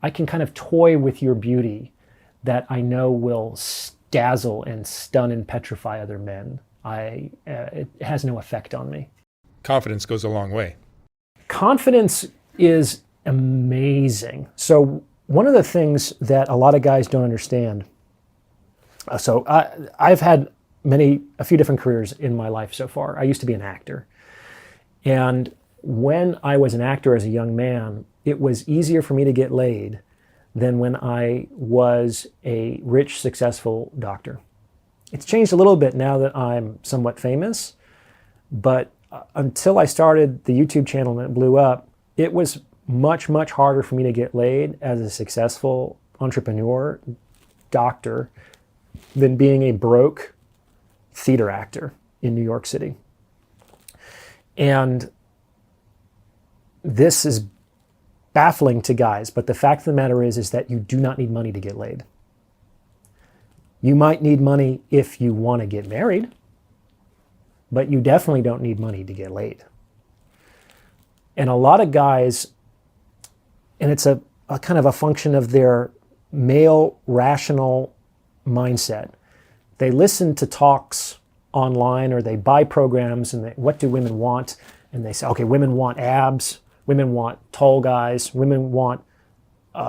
kind of toy with your beauty that I know will dazzle and stun and petrify other men. It has no effect on me. Confidence goes a long way. Confidence is amazing. So one of the things that a lot of guys don't understand, so I've had a few different careers in my life so far. I used to be an actor. And when I was an actor as a young man, it was easier for me to get laid than when I was a rich, successful doctor. It's changed a little bit now that I'm somewhat famous, but until I started the YouTube channel and it blew up, it was much, much harder for me to get laid as a successful entrepreneur, doctor, than being a broke theater actor in New York City. And this is baffling to guys, but the fact of the matter is that you do not need money to get laid. You might need money if you want to get married, but you definitely don't need money to get laid. And a lot of guys, and it's a kind of a function of their male rational mindset. They listen to talks online, or they buy programs, and what do women want? And they say, okay, women want abs, women want tall guys, women want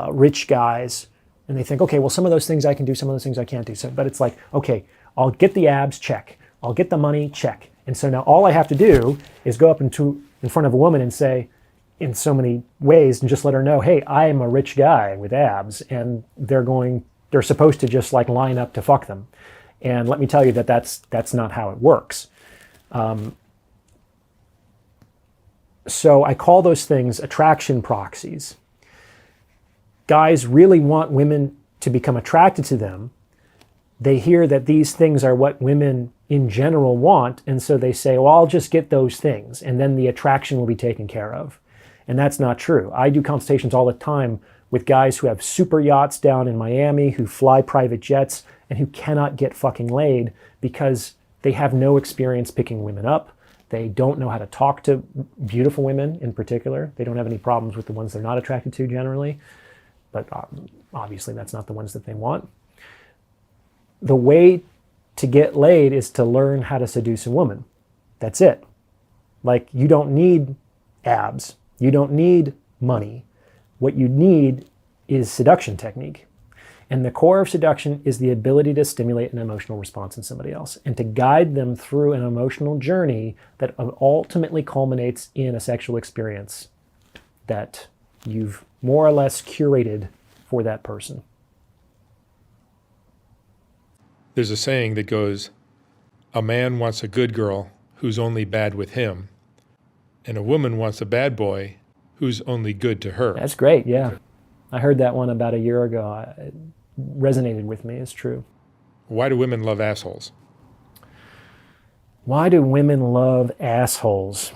rich guys. And they think, okay, well, some of those things I can do, some of those things I can't do. But it's like, okay, I'll get the abs, check. I'll get the money, check. And so now all I have to do is go up in front of a woman and say, in so many ways, and just let her know, hey, I am a rich guy with abs, and they're supposed to just like line up to fuck them. And let me tell you that that's not how it works. So I call those things attraction proxies. Guys really want women to become attracted to them. They hear that these things are what women in general want, and so they say, well, I'll just get those things, and then the attraction will be taken care of. And that's not true. I do consultations all the time with guys who have super yachts down in Miami, who fly private jets, and who cannot get fucking laid because they have no experience picking women up. They don't know how to talk to beautiful women in particular. They don't have any problems with the ones they're not attracted to generally. But obviously that's not the ones that they want. The way to get laid is to learn how to seduce a woman. That's it. Like, you don't need abs. You don't need money. What you need is seduction technique. And the core of seduction is the ability to stimulate an emotional response in somebody else and to guide them through an emotional journey that ultimately culminates in a sexual experience that you've more or less curated for that person. There's a saying that goes, a man wants a good girl who's only bad with him, and a woman wants a bad boy who's only good to her. That's great, yeah. I heard that one about a year ago. It resonated with me, it's true. Why do women love assholes? Why do women love assholes?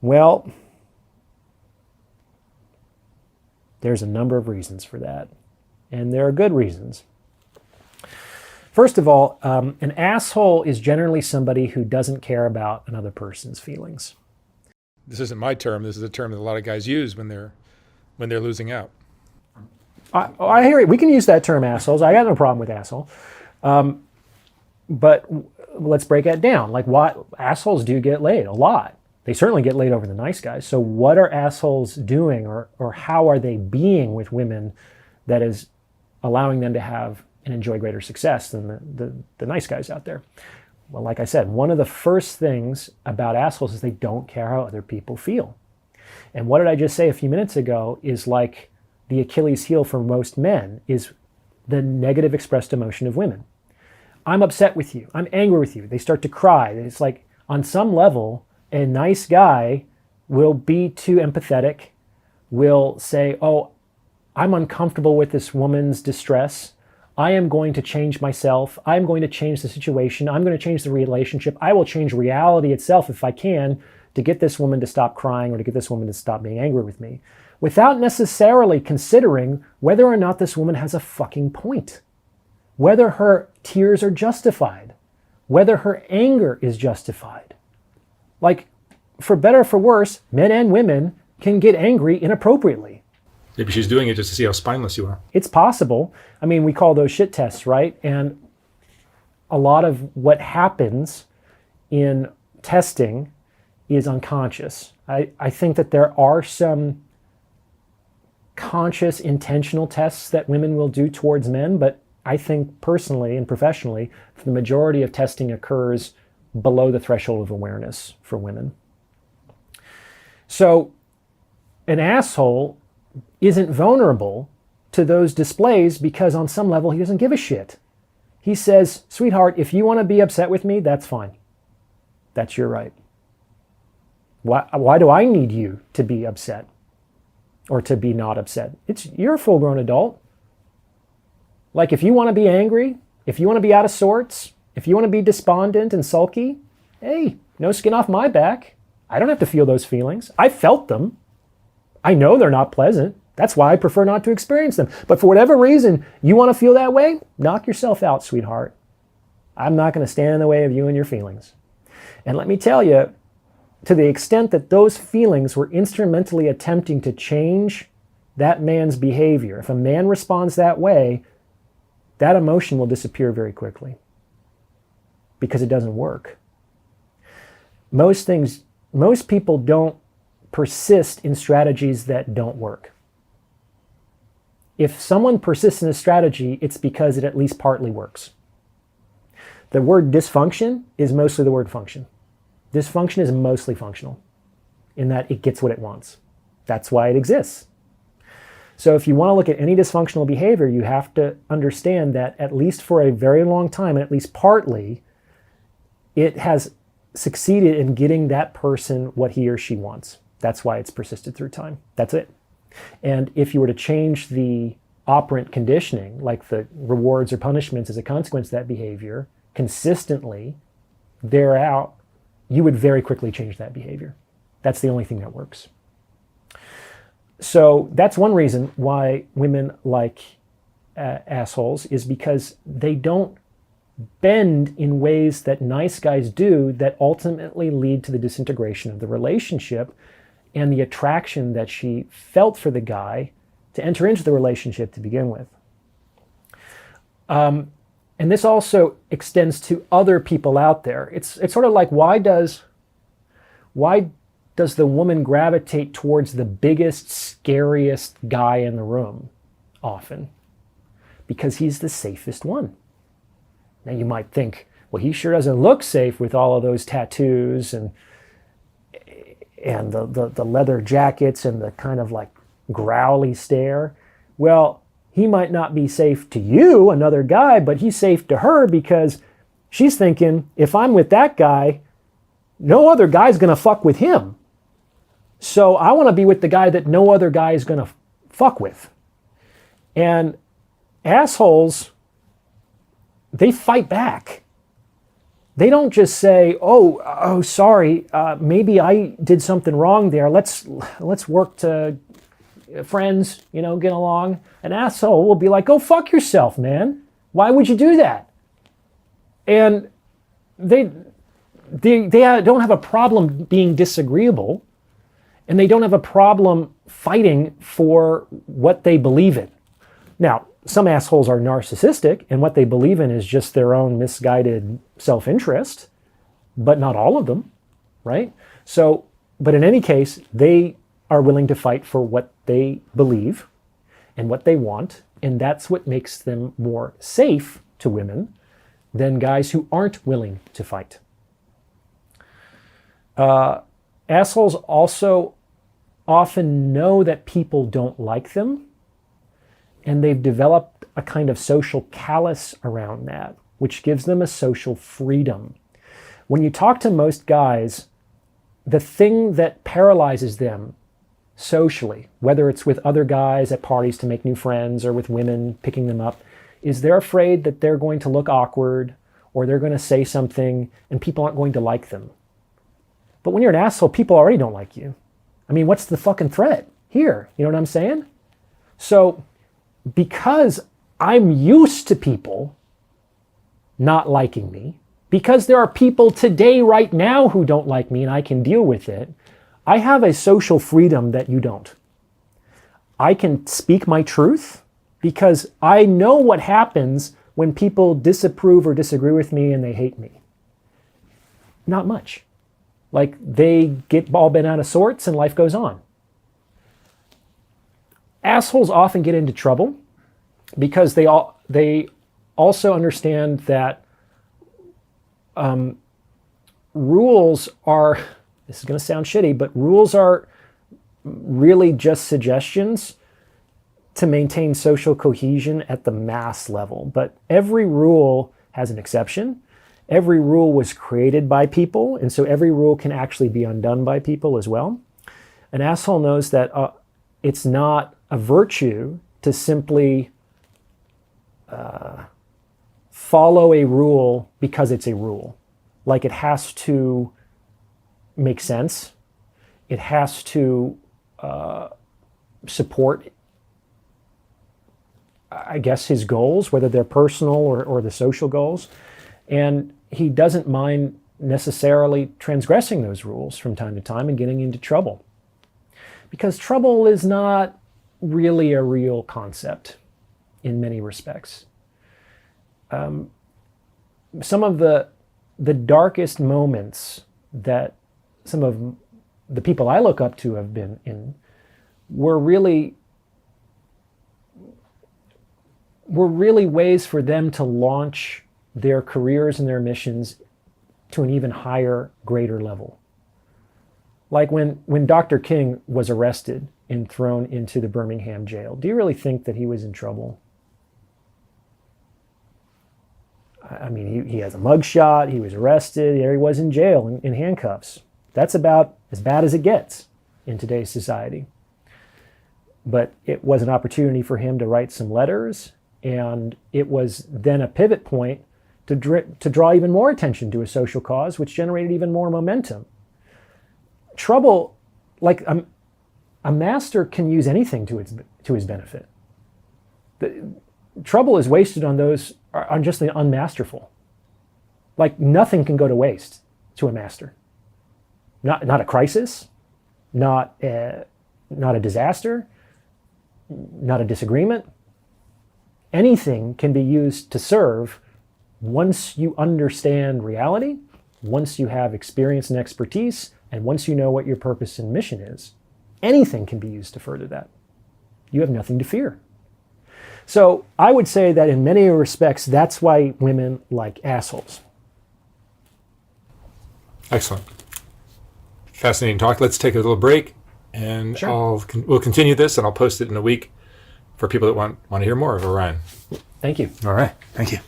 Well, there's a number of reasons for that, and there are good reasons. First of all, an asshole is generally somebody who doesn't care about another person's feelings. This isn't my term. This is a term that a lot of guys use when they're losing out. I hear it. We can use that term, assholes. I got no problem with asshole. But let's break that down. Like, why assholes do get laid a lot. They certainly get laid over the nice guys. So what are assholes doing, or how are they being with women that is allowing them to have and enjoy greater success than the nice guys out there? Well, like I said, one of the first things about assholes is they don't care how other people feel. And what did I just say a few minutes ago is like the Achilles heel for most men is the negative expressed emotion of women. I'm upset with you. I'm angry with you. They start to cry. It's like, on some level, a nice guy will be too empathetic, will say, oh, I'm uncomfortable with this woman's distress. I am going to change myself. I'm going to change the situation. I'm going to change the relationship. I will change reality itself if I can to get this woman to stop crying or to get this woman to stop being angry with me, without necessarily considering whether or not this woman has a fucking point, whether her tears are justified, whether her anger is justified. Like, for better or for worse, men and women can get angry inappropriately. Maybe she's doing it just to see how spineless you are. It's possible. I mean, we call those shit tests, right? And a lot of what happens in testing is unconscious. I think that there are some conscious, intentional tests that women will do towards men, but I think personally and professionally, the majority of testing occurs below the threshold of awareness for women. So an asshole isn't vulnerable to those displays because on some level he doesn't give a shit. He says, sweetheart, if you want to be upset with me, that's fine. That's your right. Why do I need you to be upset or to be not upset? You're a full-grown adult. Like, if you want to be angry, if you want to be out of sorts, if you want to be despondent and sulky, hey, no skin off my back. I don't have to feel those feelings. I felt them. I know they're not pleasant. That's why I prefer not to experience them. But for whatever reason you want to feel that way, knock yourself out, sweetheart. I'm not going to stand in the way of you and your feelings. And let me tell you, to the extent that those feelings were instrumentally attempting to change that man's behavior, if a man responds that way, that emotion will disappear very quickly because it doesn't work. Most people don't persist in strategies that don't work. If someone persists in a strategy, it's because it at least partly works. The word dysfunction is mostly the word function. Dysfunction is mostly functional in that it gets what it wants. That's why it exists. So if you want to look at any dysfunctional behavior, you have to understand that at least for a very long time, and at least partly, it has succeeded in getting that person what he or she wants. That's why it's persisted through time. That's it. And if you were to change the operant conditioning, like the rewards or punishments as a consequence of that behavior, consistently, thereout, you would very quickly change that behavior. That's the only thing that works. So that's one reason why women like assholes, is because they don't bend in ways that nice guys do that ultimately lead to the disintegration of the relationship and the attraction that she felt for the guy to enter into the relationship to begin with. And this also extends to other people out there. It's sort of like, why does the woman gravitate towards the biggest, scariest guy in the room often? Because he's the safest one. Now you might think, well, he sure doesn't look safe with all of those tattoos and the leather jackets and the kind of like growly stare. Well, he might not be safe to you, another guy, but he's safe to her because she's thinking, if I'm with that guy, no other guy's going to fuck with him. So I want to be with the guy that no other guy is going to fuck with. And assholes, they fight back. They don't just say, oh, sorry, maybe I did something wrong there. Let's work to friends, get along. An asshole will be like, go fuck yourself, man. Why would you do that? And they don't have a problem being disagreeable, and they don't have a problem fighting for what they believe in. Now, some assholes are narcissistic, and what they believe in is just their own misguided self-interest, but not all of them, right? So, but in any case, they are willing to fight for what they believe and what they want, and that's what makes them more safe to women than guys who aren't willing to fight. Assholes also often know that people don't like them, and they've developed a kind of social callus around that, which gives them a social freedom. When you talk to most guys, the thing that paralyzes them socially, whether it's with other guys at parties to make new friends or with women picking them up, is they're afraid that they're going to look awkward or they're going to say something and people aren't going to like them. But when you're an asshole, people already don't like you. I mean, what's the fucking threat here? You know what I'm saying? So because I'm used to people not liking me, because there are people today right now who don't like me and I can deal with it, I have a social freedom that you don't. I can speak my truth because I know what happens when people disapprove or disagree with me and they hate me. Not much. Like, they get all bent out of sorts and life goes on. Assholes often get into trouble because they also understand that rules are, this is going to sound shitty, but rules are really just suggestions to maintain social cohesion at the mass level. But every rule has an exception. Every rule was created by people, and so every rule can actually be undone by people as well. An asshole knows that it's not a virtue to simply follow a rule because it's a rule. Like, it has to make sense. It has to support, I guess, his goals, whether they're personal or the social goals. And he doesn't mind necessarily transgressing those rules from time to time and getting into trouble. Because trouble is not really a real concept in many respects. Some of the darkest moments that some of the people I look up to have been in were really ways for them to launch their careers and their missions to an even higher, greater level. Like when Dr. King was arrested and thrown into the Birmingham jail, do you really think that he was in trouble? I mean, he has a mugshot, he was arrested, there he was in jail in handcuffs. That's about as bad as it gets in today's society. But it was an opportunity for him to write some letters, and it was then a pivot point to draw even more attention to a social cause, which generated even more momentum. Trouble, like a master can use anything to his benefit. Trouble is wasted on those on just the unmasterful. Like, nothing can go to waste to a master. Not a crisis, not a disaster, not a disagreement. Anything can be used to serve once you understand reality, once you have experience and expertise, and once you know what your purpose and mission is. Anything can be used to further that. You have nothing to fear. So I would say that in many respects, that's why women like assholes. Excellent. Fascinating talk. Let's take a little break, and Sure. We'll continue this, and I'll post it in a week for people that want to hear more of Orion. Thank you. All right. Thank you.